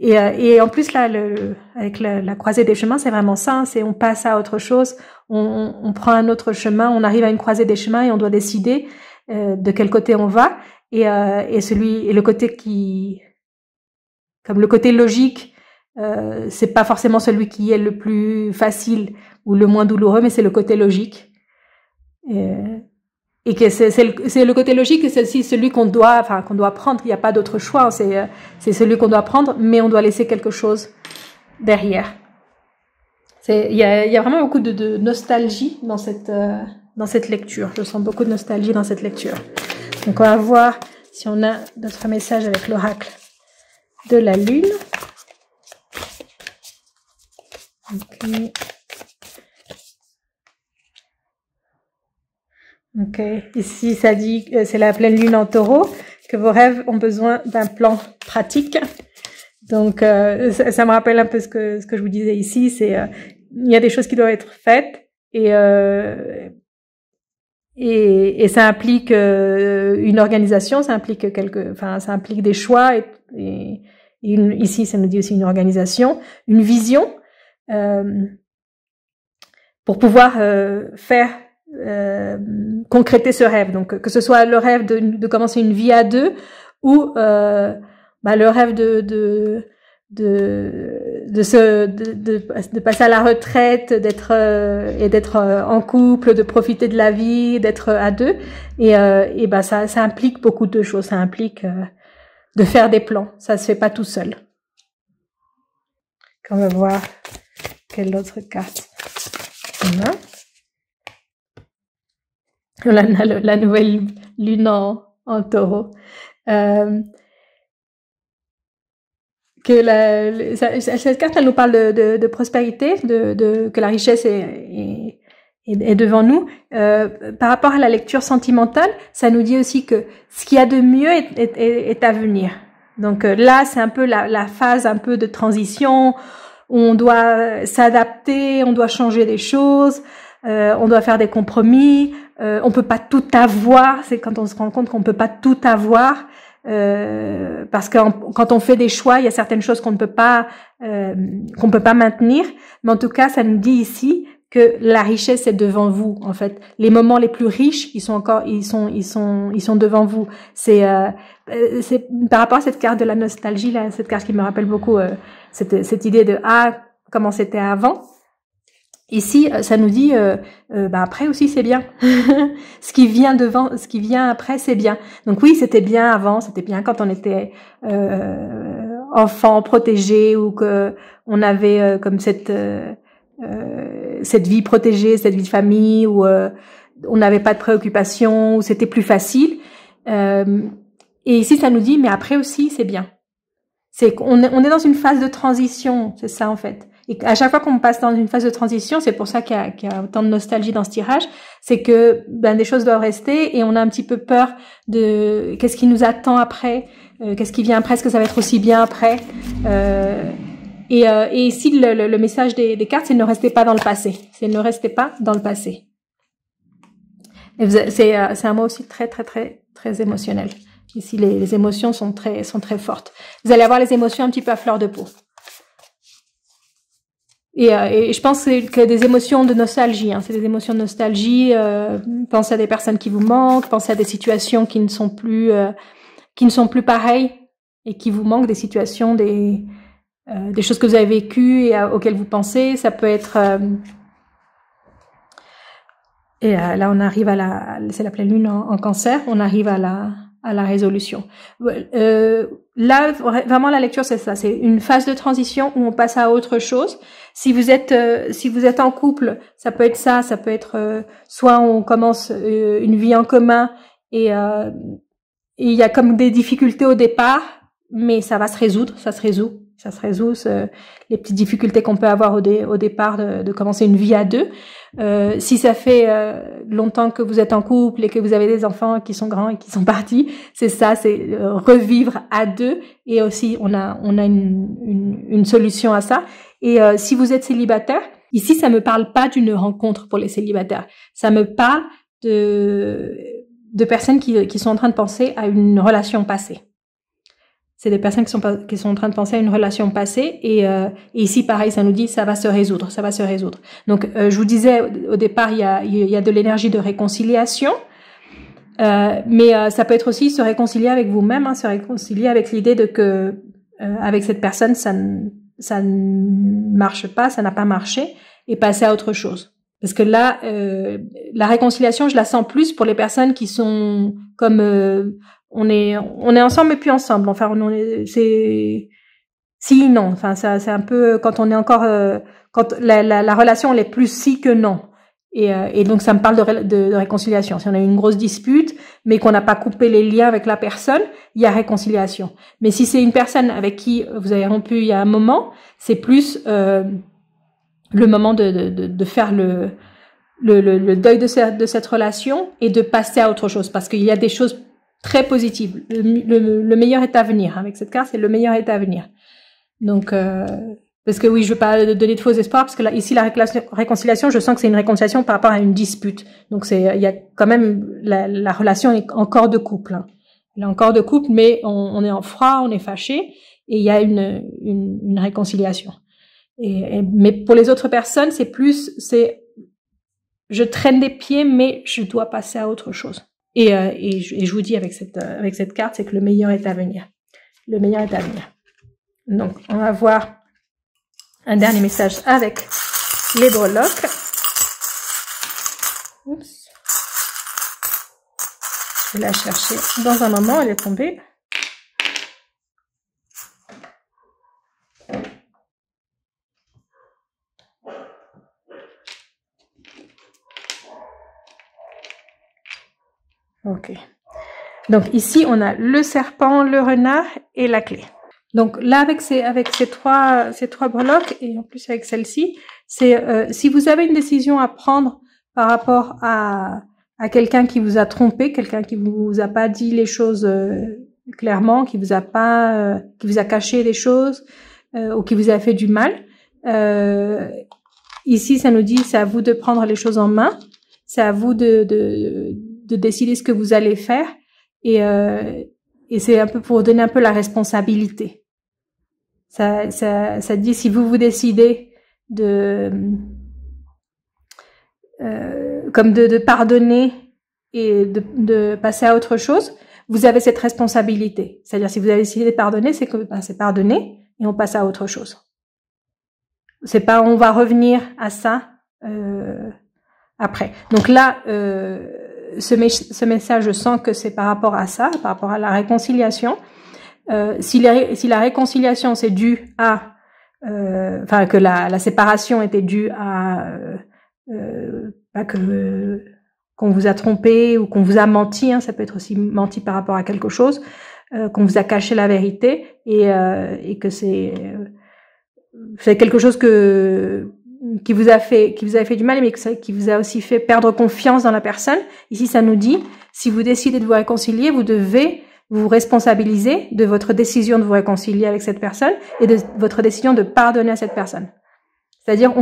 Et en plus là, avec la croisée des chemins, c'est vraiment ça. C'est on passe à autre chose, on prend un autre chemin, on arrive à une croisée des chemins et on doit décider de quel côté on va. Et le côté comme le côté logique, c'est pas forcément celui qui est le plus facile ou le moins douloureux, mais c'est le côté logique. Et que c'est le côté logique, c'est aussi celui qu'on doit prendre. Il n'y a pas d'autre choix. C'est celui qu'on doit prendre, mais on doit laisser quelque chose derrière. Il y a vraiment beaucoup de nostalgie dans cette lecture. Je sens beaucoup de nostalgie dans cette lecture. Donc on va voir si on a d'autres messages avec l'oracle de la lune. Okay. Ok, ici ça dit que c'est la pleine lune en taureau, que vos rêves ont besoin d'un plan pratique. Donc ça me rappelle un peu ce que je vous disais ici, c'est il y a des choses qui doivent être faites et ça implique une organisation, ça implique ça implique des choix et ici ça nous dit aussi une organisation, une vision pour pouvoir faire concréter ce rêve. Donc que ce soit le rêve de commencer une vie à deux ou le rêve de passer à la retraite, d'être en couple, de profiter de la vie, d'être à deux et ça implique beaucoup de choses, ça implique de faire des plans, ça se fait pas tout seul. On va voir quelle autre carte on a. La nouvelle lune en taureau. Cette carte, elle nous parle de prospérité, que la richesse est devant nous. Par rapport à la lecture sentimentale, ça nous dit aussi que ce qu'il y a de mieux est à venir. Donc là, c'est un peu la phase un peu de transition. On doit s'adapter, on doit changer des choses, on doit faire des compromis. On peut pas tout avoir. C'est quand on se rend compte qu'on peut pas tout avoir. Parce que quand on fait des choix, il y a certaines choses qu'on peut pas maintenir. Mais en tout cas, ça nous dit ici que la richesse est devant vous. En fait, les moments les plus riches, ils sont devant vous. C'est par rapport à cette carte de la nostalgie là, cette carte qui me rappelle beaucoup cette idée de comment c'était avant. Ici, ça nous dit, après aussi c'est bien. Ce qui vient après, c'est bien. Donc oui, c'était bien avant, c'était bien quand on était enfant protégé ou que on avait comme cette vie protégée, cette vie de famille où on n'avait pas de préoccupations, où c'était plus facile. Et ici, ça nous dit, mais après aussi c'est bien. C'est qu'on est dans une phase de transition, c'est ça en fait. Et à chaque fois qu'on passe dans une phase de transition, c'est pour ça qu'il y a autant de nostalgie dans ce tirage, c'est que des choses doivent rester et on a un petit peu peur de qu'est-ce qui nous attend après, qu'est-ce qui vient après, est-ce que ça va être aussi bien après. Et ici le message des cartes, c'est ne restez pas dans le passé. C'est ne restez pas dans le passé. C'est un mot aussi très très très très émotionnel. Ici les émotions sont très fortes. Vous allez avoir les émotions un petit peu à fleur de peau. Et je pense que des émotions de nostalgie, c'est des émotions de nostalgie. Pensez à des personnes qui vous manquent, pensez à des situations qui ne sont plus pareilles et qui vous manquent, des situations, des choses que vous avez vécues et auxquelles vous pensez. Ça peut être là on arrive c'est la pleine lune en cancer, on arrive à la résolution. Là, vraiment, la lecture, c'est ça. C'est une phase de transition où on passe à autre chose. Si vous êtes en couple, ça peut être ça. Ça peut être soit on commence une vie en commun et il y a comme des difficultés au départ, mais ça va se résoudre. Ça se résout. Les petites difficultés qu'on peut avoir au départ de commencer une vie à deux. Si ça fait longtemps que vous êtes en couple et que vous avez des enfants qui sont grands et qui sont partis, c'est ça, c'est revivre à deux. Et aussi, on a une solution à ça. Et si vous êtes célibataire, ici, ça me parle pas d'une rencontre pour les célibataires. Ça me parle de personnes qui sont en train de penser à une relation passée. C'est des personnes qui sont en train de penser à une relation passée et ici pareil, ça nous dit ça va se résoudre, ça va se résoudre. Donc je vous disais au départ il y a de l'énergie de réconciliation, mais ça peut être aussi se réconcilier avec vous-même, hein, se réconcilier avec l'idée de que avec cette personne ça ne marche pas, ça n'a pas marché et passer à autre chose. Parce que là la réconciliation, je la sens plus pour les personnes qui sont comme on est ensemble mais plus ensemble. Enfin, c'est si non. Enfin, ça c'est un peu quand on est encore quand la relation elle est plus si que non. Et donc ça me parle de réconciliation. Si on a eu une grosse dispute, mais qu'on n'a pas coupé les liens avec la personne, il y a réconciliation. Mais si c'est une personne avec qui vous avez rompu il y a un moment, c'est plus le moment de faire le deuil de cette relation et de passer à autre chose, parce qu'il y a des choses très positive. Le meilleur est à venir. Avec cette carte, c'est le meilleur est à venir. Donc, parce que oui, je veux pas donner de faux espoirs, parce que là, ici, la réconciliation, je sens que c'est une réconciliation par rapport à une dispute. Donc il y a quand même, la relation est encore de couple. Hein. Elle est encore de couple, mais on est en froid, on est fâché, et il y a une réconciliation. Mais pour les autres personnes, je traîne des pieds, mais je dois passer à autre chose. Et je vous dis avec cette carte, c'est que le meilleur est à venir. Le meilleur est à venir. Donc, on va voir un dernier message avec les breloques. Oups. Je vais la chercher dans un moment, elle est tombée. Ok. Donc ici, on a le serpent, le renard et la clé. Donc là, avec ces trois breloques et en plus avec celle-ci, c'est si vous avez une décision à prendre par rapport à quelqu'un qui vous a trompé, quelqu'un qui vous a pas dit les choses clairement, qui vous a caché des choses ou qui vous a fait du mal. Ici, ça nous dit c'est à vous de prendre les choses en main, c'est à vous de décider ce que vous allez faire et c'est un peu pour donner un peu la responsabilité. Ça dit si vous décidez comme de pardonner et de passer à autre chose, vous avez cette responsabilité. C'est-à-dire si vous avez décidé de pardonner, c'est que c'est pardonner et on passe à autre chose. C'est pas on va revenir à ça après. Donc là ce message, je sens que c'est par rapport à ça, par rapport à la réconciliation. Si la réconciliation c'est dû à, enfin que la séparation était due à qu'on vous a trompé ou qu'on vous a menti, hein, ça peut être aussi menti par rapport à quelque chose, qu'on vous a caché la vérité et que c'est quelque chose qui vous a fait du mal, mais qui vous a aussi fait perdre confiance dans la personne. Ici, ça nous dit, si vous décidez de vous réconcilier, vous devez vous responsabiliser de votre décision de vous réconcilier avec cette personne et de votre décision de pardonner à cette personne. C'est-à-dire,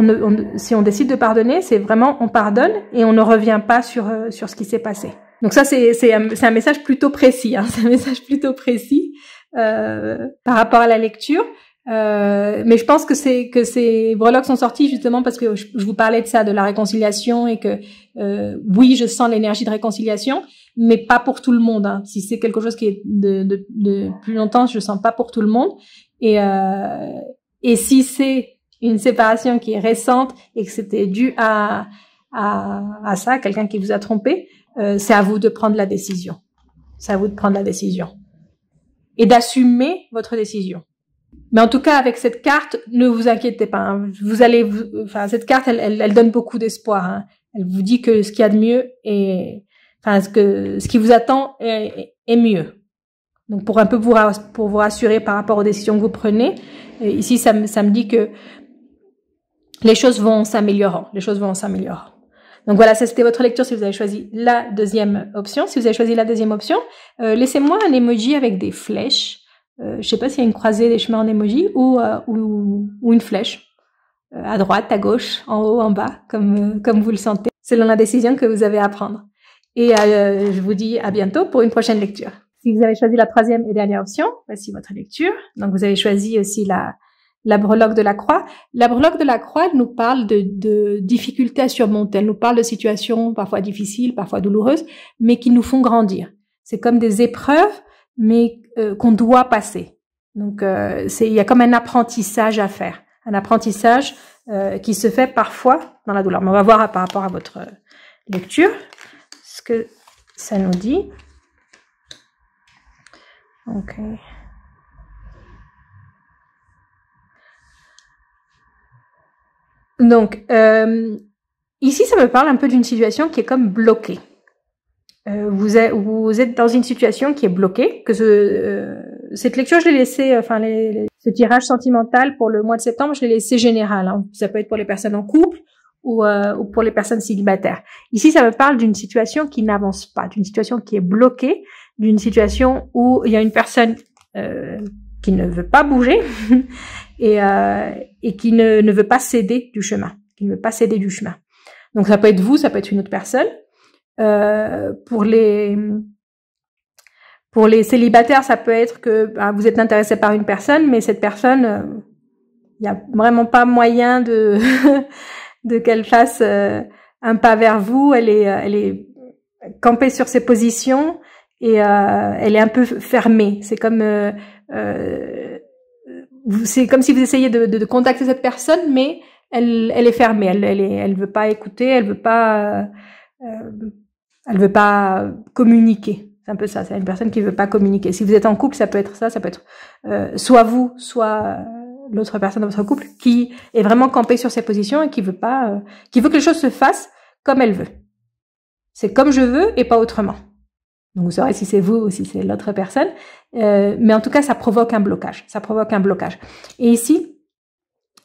si on décide de pardonner, c'est vraiment on pardonne et on ne revient pas sur ce qui s'est passé. Donc ça, c'est un message plutôt précis. Hein, c'est un message plutôt précis par rapport à la lecture. Mais je pense que ces breloques sont sorties justement parce que je vous parlais de ça, de la réconciliation et que oui, je sens l'énergie de réconciliation, mais pas pour tout le monde. Hein. Si c'est quelque chose qui est de plus longtemps, je sens pas pour tout le monde. Et si c'est une séparation qui est récente et que c'était dû à ça, quelqu'un qui vous a trompé, c'est à vous de prendre la décision. C'est à vous de prendre la décision et d'assumer votre décision. Mais en tout cas, avec cette carte, ne vous inquiétez pas. Hein. Cette carte, elle donne beaucoup d'espoir. Hein. Elle vous dit que ce qu'il y a de mieux ce qui vous attend est mieux. Donc, pour un peu pour vous rassurer par rapport aux décisions que vous prenez, ici, ça me dit que les choses vont s'améliorer. Les choses vont s'améliorer. Donc voilà, ça c'était votre lecture si vous avez choisi la deuxième option. Si vous avez choisi la deuxième option, laissez-moi un emoji avec des flèches. Je sais pas s'il y a une croisée des chemins en emoji ou une flèche à droite, à gauche, en haut, en bas, comme vous le sentez, selon la décision que vous avez à prendre. Et je vous dis à bientôt pour une prochaine lecture. Si vous avez choisi la troisième et dernière option, voici votre lecture. Donc, vous avez choisi aussi la breloque de la croix. La breloque de la croix, elle nous parle de difficultés à surmonter. Elle nous parle de situations parfois difficiles, parfois douloureuses, mais qui nous font grandir. C'est comme des épreuves, mais qu'on doit passer. Donc, il y a comme un apprentissage à faire. Un apprentissage qui se fait parfois dans la douleur. Mais on va voir par rapport à votre lecture ce que ça nous dit. Ok. Donc, ici, ça me parle un peu d'une situation qui est comme bloquée. Vous êtes dans une situation qui est bloquée. Cette lecture, je l'ai laissée, ce tirage sentimental pour le mois de septembre, je l'ai laissé général. Hein. Ça peut être pour les personnes en couple ou pour les personnes célibataires. Ici, ça me parle d'une situation qui n'avance pas, d'une situation qui est bloquée, d'une situation où il y a une personne qui ne veut pas bouger et qui ne veut pas céder du chemin, Donc, ça peut être vous, ça peut être une autre personne. Pour les célibataires, ça peut être que vous êtes intéressé par une personne, mais cette personne, il y a vraiment pas moyen de qu'elle fasse un pas vers vous. Elle est campée sur ses positions et elle est un peu fermée. C'est comme si vous essayez de contacter cette personne, mais elle est fermée. Elle veut pas écouter, elle veut pas communiquer. C'est un peu ça. C'est une personne qui veut pas communiquer. Si vous êtes en couple, ça peut être ça. Ça peut être soit vous, soit l'autre personne dans votre couple qui est vraiment campée sur ses positions et qui veut que les choses se fassent comme elle veut. C'est comme je veux et pas autrement. Donc vous saurez si c'est vous ou si c'est l'autre personne. Mais en tout cas, ça provoque un blocage. Et ici,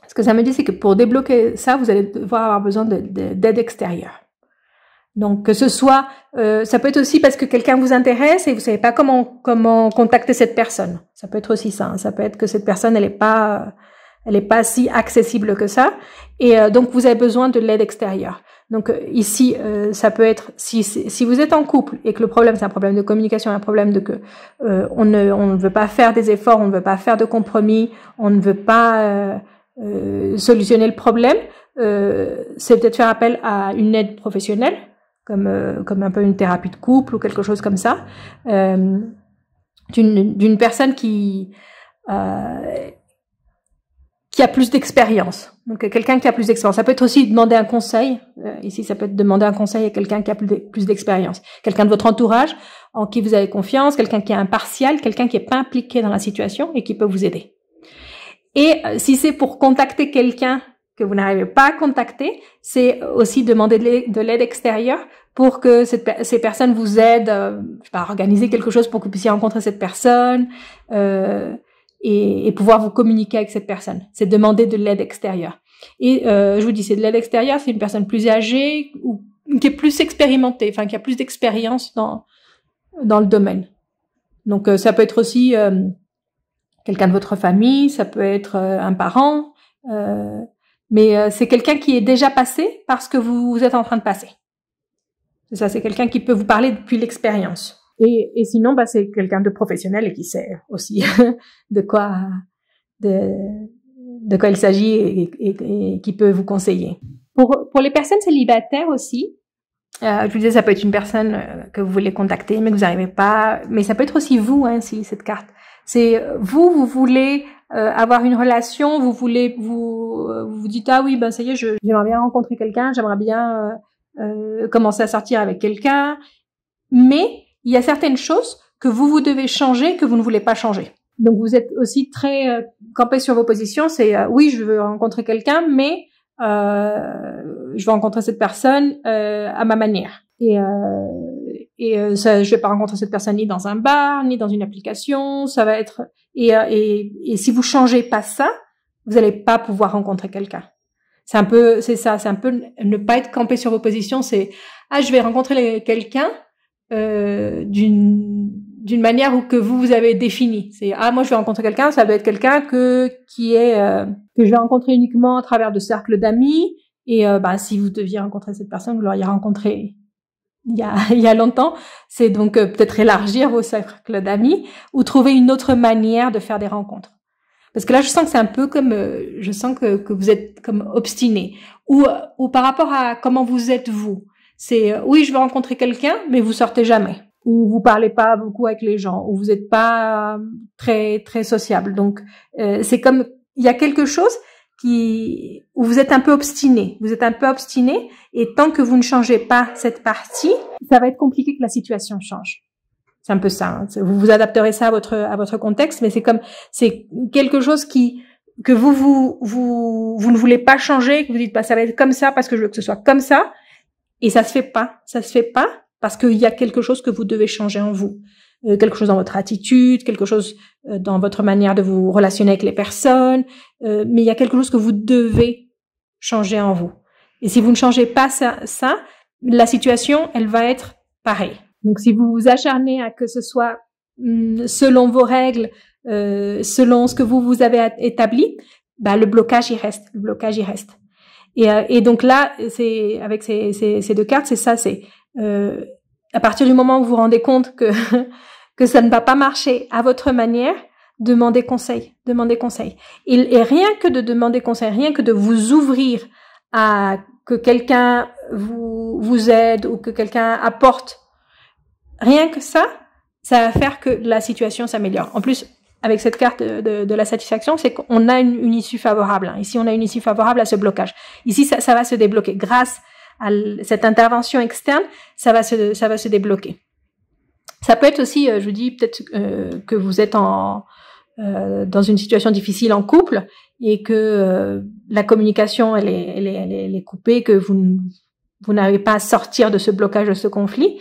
ce que ça me dit, c'est que pour débloquer ça, vous allez devoir avoir besoin d'aide extérieure. Donc que ce soit, ça peut être aussi parce que quelqu'un vous intéresse et vous savez pas comment contacter cette personne. Ça peut être aussi ça. Hein. Ça peut être que cette personne elle est pas si accessible que ça. Et donc vous avez besoin de l'aide extérieure. Donc ici, ça peut être si vous êtes en couple et que le problème c'est un problème de communication, un problème de que on ne veut pas faire des efforts, on ne veut pas faire de compromis, on ne veut pas solutionner le problème, c'est peut-être faire appel à une aide professionnelle. Comme un peu une thérapie de couple ou quelque chose comme ça, d'une personne qui a plus d'expérience. Donc quelqu'un qui a plus d'expérience. Ça peut être aussi demander un conseil. Ici, ça peut être demander un conseil à quelqu'un qui a plus d'expérience. Quelqu'un de votre entourage en qui vous avez confiance, quelqu'un qui est impartial, quelqu'un qui est pas impliqué dans la situation et qui peut vous aider. Et si c'est pour contacter quelqu'un que vous n'arrivez pas à contacter, c'est aussi demander de l'aide extérieure pour que ces personnes vous aident à organiser quelque chose pour que vous puissiez rencontrer cette personne et pouvoir vous communiquer avec cette personne. C'est demander de l'aide extérieure. Et je vous dis, c'est de l'aide extérieure, c'est une personne plus âgée ou qui est plus expérimentée, qui a plus d'expérience dans le domaine. Donc ça peut être aussi quelqu'un de votre famille, ça peut être un parent, mais c'est quelqu'un qui est déjà passé par ce que vous êtes en train de passer. C'est ça, c'est quelqu'un qui peut vous parler depuis l'expérience. Et sinon, c'est quelqu'un de professionnel et qui sait aussi de quoi il s'agit et qui peut vous conseiller. Pour les personnes célibataires aussi, je vous disais, ça peut être une personne que vous voulez contacter, mais que vous n'arrivez pas. Mais ça peut être aussi vous, hein, si cette carte. C'est vous voulez avoir une relation, vous dites ça y est, j'aimerais bien rencontrer quelqu'un, j'aimerais bien commencer à sortir avec quelqu'un, mais il y a certaines choses que vous devez changer que vous ne voulez pas changer. Donc vous êtes aussi très campé sur vos positions. C'est oui, je veux rencontrer quelqu'un, mais je veux rencontrer cette personne à ma manière. Et ça, je vais pas rencontrer cette personne ni dans un bar, ni dans une application. Ça va être et si vous changez pas ça, vous allez pas pouvoir rencontrer quelqu'un. C'est un peu ne pas être campé sur vos positions. C'est je vais rencontrer quelqu'un d'une manière que vous avez définie. C'est moi je vais rencontrer quelqu'un, ça doit être quelqu'un que je vais rencontrer uniquement à travers de cercles d'amis. Et si vous deviez rencontrer cette personne, vous l'auriez rencontré il y a longtemps, c'est donc peut-être élargir vos cercles d'amis ou trouver une autre manière de faire des rencontres. Parce que là, je sens que c'est un peu comme, je sens que vous êtes comme obstiné ou par rapport à comment vous êtes vous. C'est oui, je veux rencontrer quelqu'un, mais vous sortez jamais, ou vous parlez pas beaucoup avec les gens, ou vous êtes pas très très sociable. Donc c'est comme il y a quelque chose où vous êtes un peu obstiné. Vous êtes un peu obstiné, et tant que vous ne changez pas cette partie, ça va être compliqué que la situation change. C'est un peu ça. Hein. Vous vous adapterez ça à votre contexte, mais c'est quelque chose que vous ne voulez pas changer, que vous dites pas ça va être comme ça parce que je veux que ce soit comme ça. Et ça se fait pas. Ça se fait pas parce qu'il y a quelque chose que vous devez changer en vous. Quelque chose dans votre attitude, quelque chose dans votre manière de vous relationner avec les personnes. Mais il y a quelque chose que vous devez changer en vous. Et si vous ne changez pas ça, la situation, elle va être pareille. Donc si vous vous acharnez à que ce soit selon vos règles, selon ce que vous avez établi, bah le blocage il reste. Le blocage il reste. Et donc là, c'est avec ces deux cartes, c'est ça, c'est à partir du moment où vous vous rendez compte que ça ne va pas marcher à votre manière, demandez conseil. Et rien que de demander conseil, rien que de vous ouvrir à que quelqu'un vous aide ou que quelqu'un apporte, rien que ça va faire que la situation s'améliore. En plus, avec cette carte de la satisfaction, c'est qu'on a une issue favorable. Hein. Ici, on a une issue favorable à ce blocage. Ici, ça va se débloquer. Grâce à cette intervention externe, ça va se débloquer. Ça peut être aussi, je vous dis, peut-être que vous êtes dans une situation difficile en couple et que la communication elle est coupée, que vous n'arrivez pas à sortir de ce blocage, de ce conflit.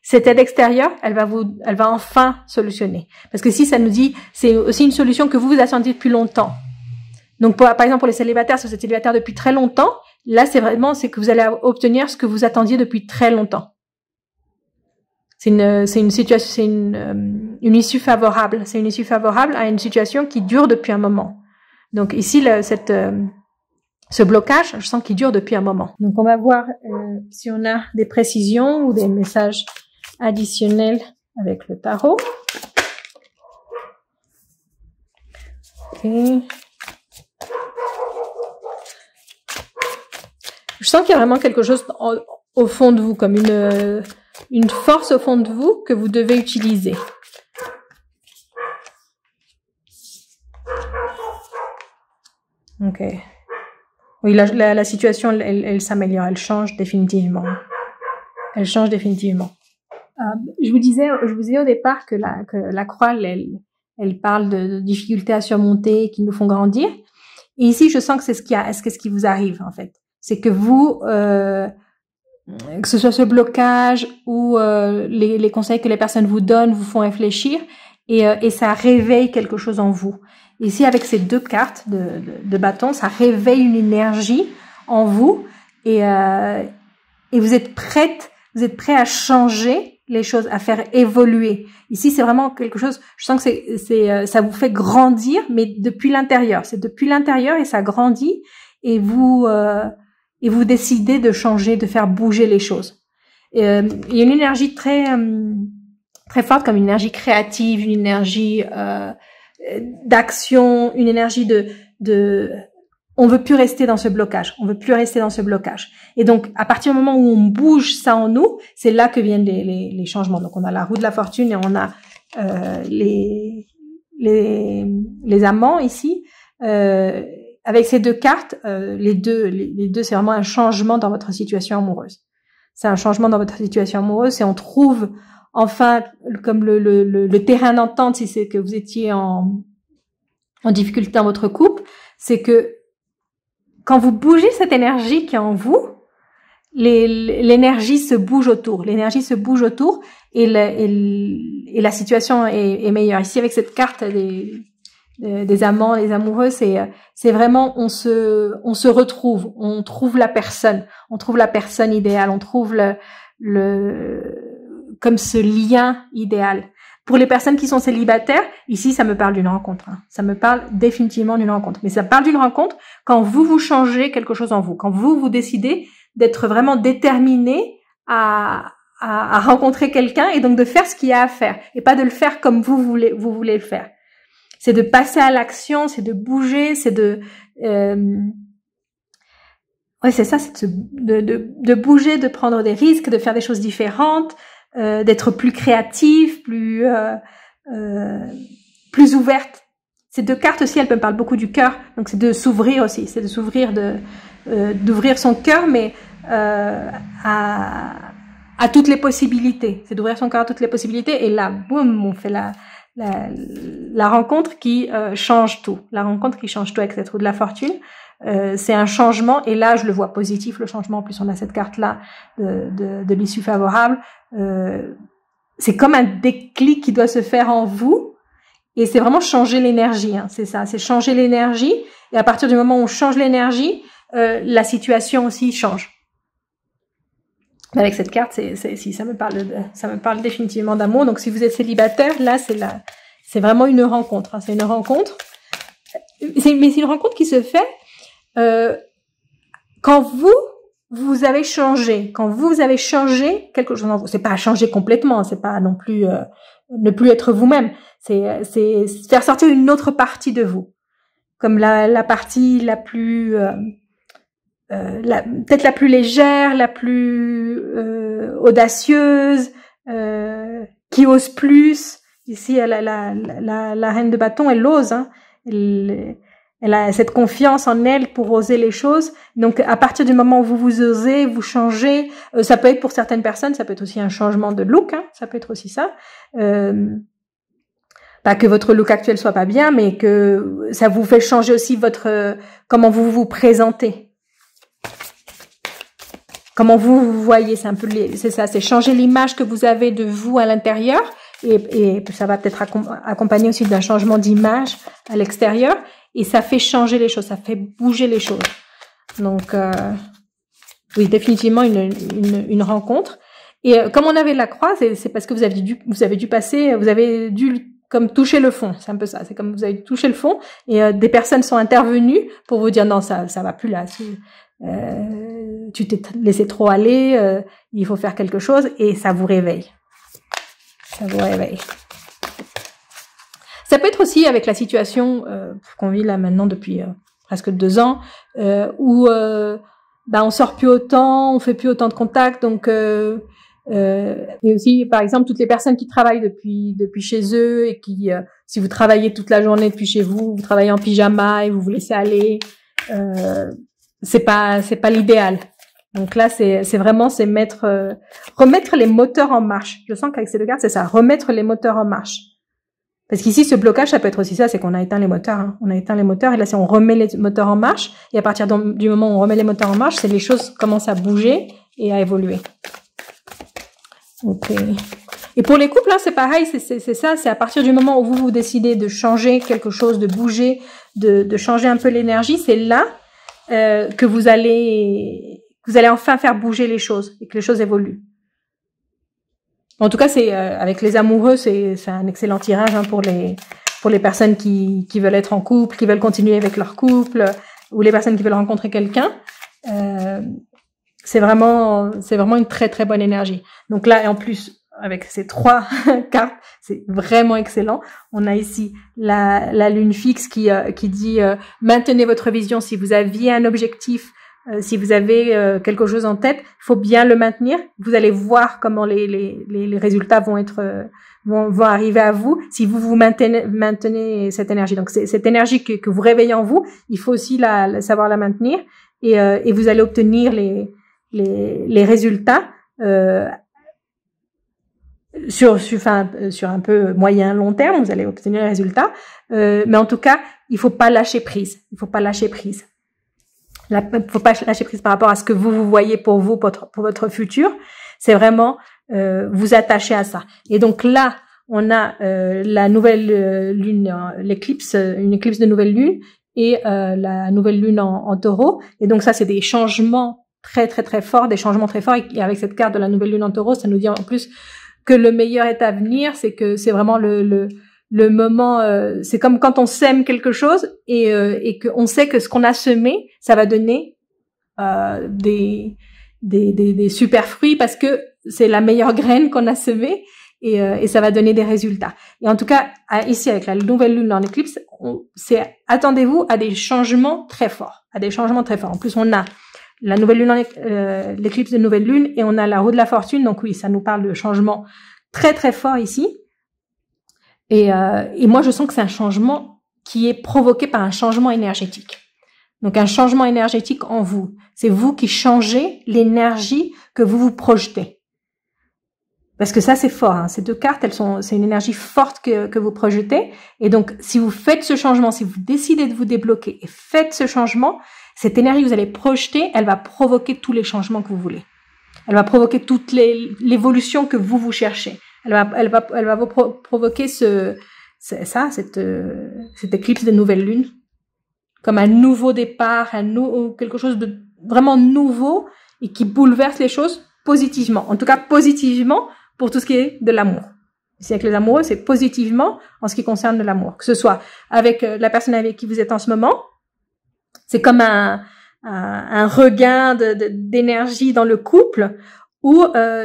Cette aide extérieure, elle va enfin solutionner. Parce que si ça nous dit, c'est aussi une solution que vous attendiez depuis longtemps. Donc, par exemple, pour les célibataires, si vous êtes célibataire depuis très longtemps, là, c'est que vous allez obtenir ce que vous attendiez depuis très longtemps. C'est une situation, c'est une issue favorable. C'est une issue favorable à une situation qui dure depuis un moment. Donc, ici, ce blocage, je sens qu'il dure depuis un moment. Donc, on va voir si on a des précisions ou des messages additionnel avec le tarot. Okay. Je sens qu'il y a vraiment quelque chose au fond de vous, comme une force au fond de vous que vous devez utiliser. Ok. Oui, la situation, elle s'améliore, elle change définitivement. Elle change définitivement. Je vous disais au départ que la croix, elle parle de difficultés à surmonter qui nous font grandir. Et ici, je sens que c'est ce qui vous arrive, en fait. C'est que vous, que ce soit ce blocage ou les conseils que les personnes vous donnent vous font réfléchir et ça réveille quelque chose en vous. Ici, avec ces deux cartes de bâton, ça réveille une énergie en vous et vous êtes prêt à changer les choses, à faire évoluer. Ici, c'est vraiment quelque chose, je sens que ça vous fait grandir, mais depuis l'intérieur. C'est depuis l'intérieur et ça grandit et vous décidez de changer, de faire bouger les choses. Il y a une énergie très forte, comme une énergie créative, une énergie d'action, une énergie on veut plus rester dans ce blocage. On veut plus rester dans ce blocage. Et donc, à partir du moment où on bouge ça en nous, c'est là que viennent les changements. Donc, on a la roue de la fortune et on a les amants ici. Avec ces deux cartes, les deux, c'est vraiment un changement dans votre situation amoureuse. C'est un changement dans votre situation amoureuse et on trouve enfin comme le terrain d'entente, si c'est que vous étiez en difficulté dans votre couple, c'est que quand vous bougez cette énergie qui est en vous, l'énergie se bouge autour. L'énergie se bouge autour et la situation est meilleure. Ici, avec cette carte des amants, des amoureux, c'est vraiment on se retrouve, on trouve la personne idéale, on trouve comme ce lien idéal. Pour les personnes qui sont célibataires, ici, ça me parle d'une rencontre. Hein. Ça me parle définitivement d'une rencontre. Mais ça parle d'une rencontre quand vous changez quelque chose en vous. Quand vous décidez d'être vraiment déterminé à à rencontrer quelqu'un et donc de faire ce qu'il y a à faire et pas de le faire comme vous voulez le faire. C'est de passer à l'action, c'est de bouger, c'est de ouais, c'est ça, c'est de bouger, de prendre des risques, de faire des choses différentes, d'être plus créatif, plus ouverte. Ces deux cartes aussi, elles me parlent beaucoup du cœur, donc c'est de s'ouvrir aussi, c'est de s'ouvrir, d'ouvrir son cœur, mais à toutes les possibilités. C'est d'ouvrir son cœur à toutes les possibilités, et là, boum, on fait la rencontre qui change tout. La rencontre qui change tout avec cette roue de la fortune. C'est un changement, et là, je le vois positif, le changement. En plus, on a cette carte-là de l'issue favorable. C'est comme un déclic qui doit se faire en vous. Et c'est vraiment changer l'énergie, hein, c'est ça, c'est changer l'énergie. Et à partir du moment où on change l'énergie, la situation aussi change. Mais avec cette carte, si ça me parle définitivement d'amour. Donc si vous êtes célibataire, là c'est vraiment une rencontre. Hein, c'est une rencontre. Mais c'est une rencontre qui se fait quand vous avez changé, quand vous avez changé quelque chose en vous. C'est pas changer complètement, c'est pas non plus ne plus être vous-même. C'est faire sortir une autre partie de vous, comme la partie la plus peut-être la plus légère, la plus audacieuse, qui ose plus. Ici, la reine de bâton, elle ose, hein. Elle a cette confiance en elle pour oser les choses. Donc, à partir du moment où vous osez, vous changez, ça peut être pour certaines personnes, ça peut être aussi un changement de look, hein, ça peut être aussi ça. Pas que votre look actuel soit pas bien, mais que ça vous fait changer aussi comment vous vous présentez. Comment vous voyez, c'est un peu c'est ça, c'est changer l'image que vous avez de vous à l'intérieur, et ça va peut-être accompagner aussi d'un changement d'image à l'extérieur, et ça fait changer les choses, ça fait bouger les choses. Donc oui, définitivement une rencontre. Et comme on avait la croix, c'est parce que vous avez dû comme toucher le fond, c'est un peu ça, c'est comme vous avez touché le fond, et des personnes sont intervenues pour vous dire non, ça va plus là, tu t'es laissé trop aller, il faut faire quelque chose, et ça vous réveille. Ça vous réveille. Ça peut être aussi avec la situation qu'on vit là maintenant depuis presque 2 ans, où on sort plus autant, on fait plus autant de contacts, donc et aussi, par exemple, toutes les personnes qui travaillent depuis chez eux, et qui, si vous travaillez toute la journée depuis chez vous, vous travaillez en pyjama et vous vous laissez aller, c'est pas l'idéal. Donc là, c'est vraiment remettre les moteurs en marche. Je sens qu'avec ces deux cartes, c'est ça, remettre les moteurs en marche. Parce qu'ici, ce blocage, ça peut être aussi ça, c'est qu'on a éteint les moteurs, hein. On a éteint les moteurs, et là, si on remet les moteurs en marche, et à partir du moment où on remet les moteurs en marche, c'est les choses commencent à bouger et à évoluer. Okay. Et pour les couples, hein, c'est pareil, c'est ça, c'est à partir du moment où vous décidez de changer quelque chose, de bouger, de changer un peu l'énergie, c'est là que vous allez enfin faire bouger les choses, et que les choses évoluent. En tout cas, c'est avec les amoureux, c'est un excellent tirage, hein, pour les personnes qui veulent être en couple, qui veulent continuer avec leur couple, ou les personnes qui veulent rencontrer quelqu'un. C'est vraiment une très très bonne énergie. Donc là, et en plus, avec ces 3 cartes, c'est vraiment excellent. On a ici la lune fixe qui dit maintenez votre vision. Si vous aviez un objectif, si vous avez quelque chose en tête, il faut bien le maintenir. Vous allez voir comment les résultats vont arriver à vous si vous maintenez cette énergie. Donc c'est cette énergie que vous réveillez en vous, il faut aussi savoir la maintenir, et vous allez obtenir les résultats sur un peu moyen long terme, vous allez obtenir les résultats, mais en tout cas, il faut pas lâcher prise. Il faut pas lâcher prise. Faut pas lâcher prise par rapport à ce que vous voyez pour vous, pour votre futur. C'est vraiment vous attacher à ça. Et donc là, on a la nouvelle lune, l'éclipse, une éclipse de nouvelle lune, et la nouvelle lune en taureau. Et donc ça, c'est des changements très très très forts, des changements très forts, et avec cette carte de la nouvelle lune en taureau, ça nous dit en plus que le meilleur est à venir. C'est que c'est vraiment le moment, c'est comme quand on sème quelque chose, et qu'on sait que ce qu'on a semé, ça va donner des super fruits parce que c'est la meilleure graine qu'on a semée et ça va donner des résultats. Et en tout cas, ici avec la nouvelle lune en éclipse, attendez-vous à des changements très forts, En plus, on a la nouvelle lune, l'éclipse de nouvelle lune, et on a la roue de la fortune. Donc oui, ça nous parle de changements très très forts ici. Et moi, je sens que c'est un changement qui est provoqué par un changement énergétique. Donc un changement énergétique en vous. C'est vous qui changez l'énergie que vous vous projetez. Parce que ça, c'est fort. Hein. Ces deux cartes, c'est une énergie forte que vous projetez. Et donc, si vous faites ce changement, si vous décidez de vous débloquer et faites ce changement, cette énergie que vous allez projeter, elle va provoquer tous les changements que vous voulez. Elle va provoquer toute l'évolution que vous cherchez. Elle va vous provoquer cette éclipse de nouvelle lune comme un nouveau départ, quelque chose de vraiment nouveau et qui bouleverse les choses positivement. En tout cas, positivement pour tout ce qui est de l'amour. Ici, avec les amoureux, c'est positivement en ce qui concerne de l'amour. Que ce soit avec la personne avec qui vous êtes en ce moment, c'est comme un regain d'énergie dans le couple, ou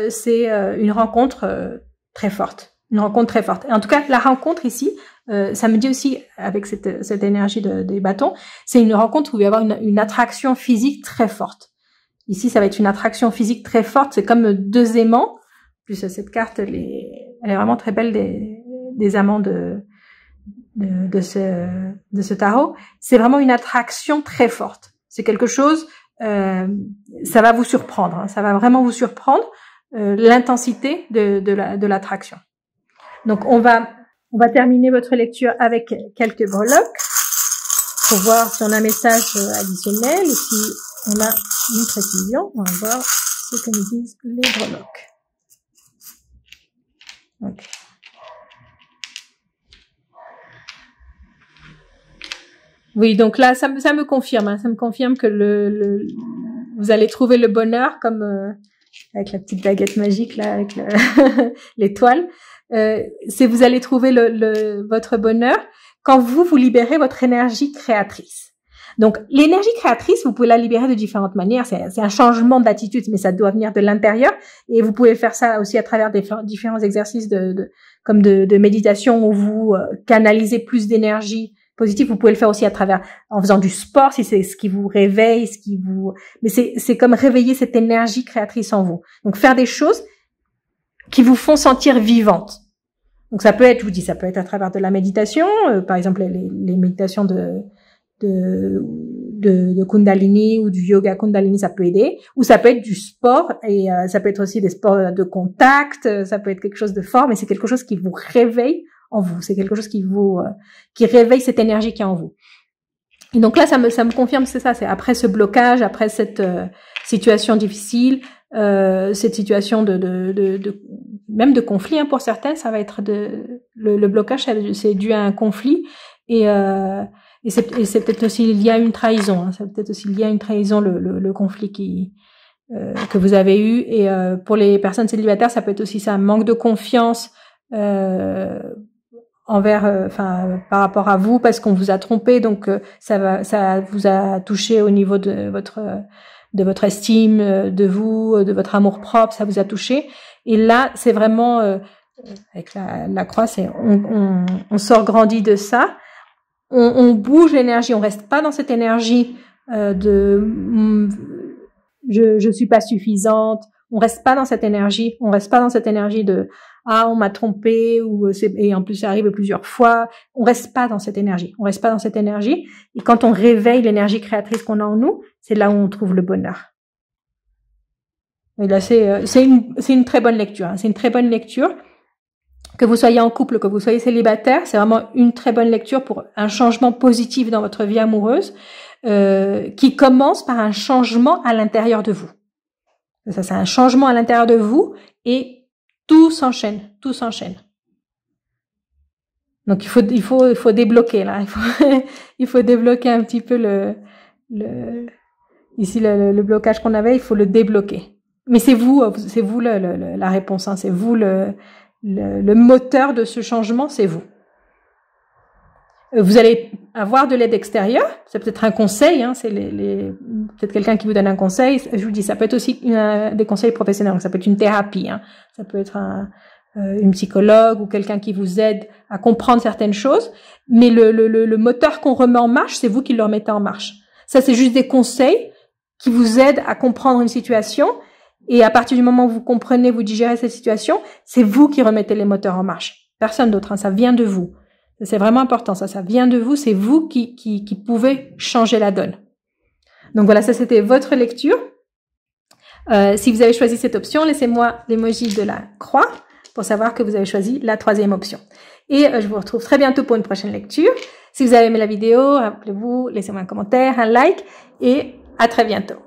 c'est une rencontre très forte. Une rencontre très forte. Et en tout cas, la rencontre ici, ça me dit aussi, avec cette énergie des bâtons, c'est une rencontre où il va y avoir une attraction physique très forte. Ici, ça va être une attraction physique très forte. C'est comme deux aimants. Plus cette carte, elle est vraiment très belle des amants de ce tarot. C'est vraiment une attraction très forte. C'est quelque chose, ça va vous surprendre. Hein, ça va vraiment vous surprendre, l'intensité de l'attraction. Donc, on va terminer votre lecture avec quelques breloques pour voir si on a un message additionnel ou si on a une précision. On va voir ce que nous disent les breloques. Okay. Oui, donc là, ça me confirme. Hein, ça me confirme que vous allez trouver le bonheur comme avec la petite baguette magique là, avec l'étoile. Vous allez trouver votre bonheur quand vous libérez votre énergie créatrice. Donc, l'énergie créatrice, vous pouvez la libérer de différentes manières. C'est un changement d'attitude, mais ça doit venir de l'intérieur. Et vous pouvez faire ça aussi à travers différents exercices comme de méditation où vous canalisez plus d'énergie positive. Vous pouvez le faire aussi en faisant du sport, si c'est ce qui vous réveille, mais c'est comme réveiller cette énergie créatrice en vous. Donc, faire des choses qui vous font sentir vivante. Donc, ça peut être, je vous dis, ça peut être à travers de la méditation, par exemple, les méditations de Kundalini ou du yoga Kundalini, ça peut aider, ou ça peut être du sport, et ça peut être aussi des sports de contact, ça peut être quelque chose de fort, mais c'est quelque chose qui vous réveille en vous, c'est quelque chose qui réveille cette énergie qui est en vous. Et donc là, ça me confirme, c'est ça, c'est après ce blocage, après cette situation difficile, cette situation même de conflit, hein, pour certains, ça va être le blocage, c'est dû à un conflit, et c'est peut-être aussi lié à une trahison, hein, c'est peut-être aussi lié à une trahison, le conflit que vous avez eu, et pour les personnes célibataires, ça peut être aussi ça, un manque de confiance par rapport à vous, parce qu'on vous a trompé, donc ça vous a touché au niveau de votre estime de vous, de votre amour propre, ça vous a touché. Et là, c'est vraiment avec la croix, on sort grandi de ça. On bouge l'énergie, on reste pas dans cette énergie je suis pas suffisante. On reste pas dans cette énergie de on m'a trompé et en plus ça arrive plusieurs fois. On reste pas dans cette énergie. Et quand on réveille l'énergie créatrice qu'on a en nous, c'est là où on trouve le bonheur. Et là c'est une très bonne lecture. Hein. C'est une très bonne lecture. Que vous soyez en couple, que vous soyez célibataire, c'est vraiment une très bonne lecture pour un changement positif dans votre vie amoureuse, qui commence par un changement à l'intérieur de vous. Ça, c'est un changement à l'intérieur de vous et tout s'enchaîne. Donc il faut débloquer là, il faut débloquer un petit peu ici le blocage qu'on avait, il faut le débloquer. Mais c'est vous la réponse, hein, c'est vous le moteur de ce changement, c'est vous. Vous allez avoir de l'aide extérieure. C'est peut-être un conseil, hein, c'est peut-être quelqu'un qui vous donne un conseil. Je vous dis, ça peut être aussi des conseils professionnels. Donc ça peut être une thérapie, hein. Ça peut être une psychologue ou quelqu'un qui vous aide à comprendre certaines choses. Mais le moteur qu'on remet en marche, c'est vous qui le remettez en marche. Ça, c'est juste des conseils qui vous aident à comprendre une situation. Et à partir du moment où vous comprenez, vous digérez cette situation, c'est vous qui remettez les moteurs en marche. Personne d'autre, hein, ça vient de vous. C'est vraiment important, ça vient de vous, c'est vous qui pouvez changer la donne. Donc voilà, ça c'était votre lecture. Si vous avez choisi cette option, laissez-moi l'emoji de la croix pour savoir que vous avez choisi la 3e option. Et je vous retrouve très bientôt pour une prochaine lecture. Si vous avez aimé la vidéo, rappelez-vous, laissez-moi un commentaire, un like et à très bientôt.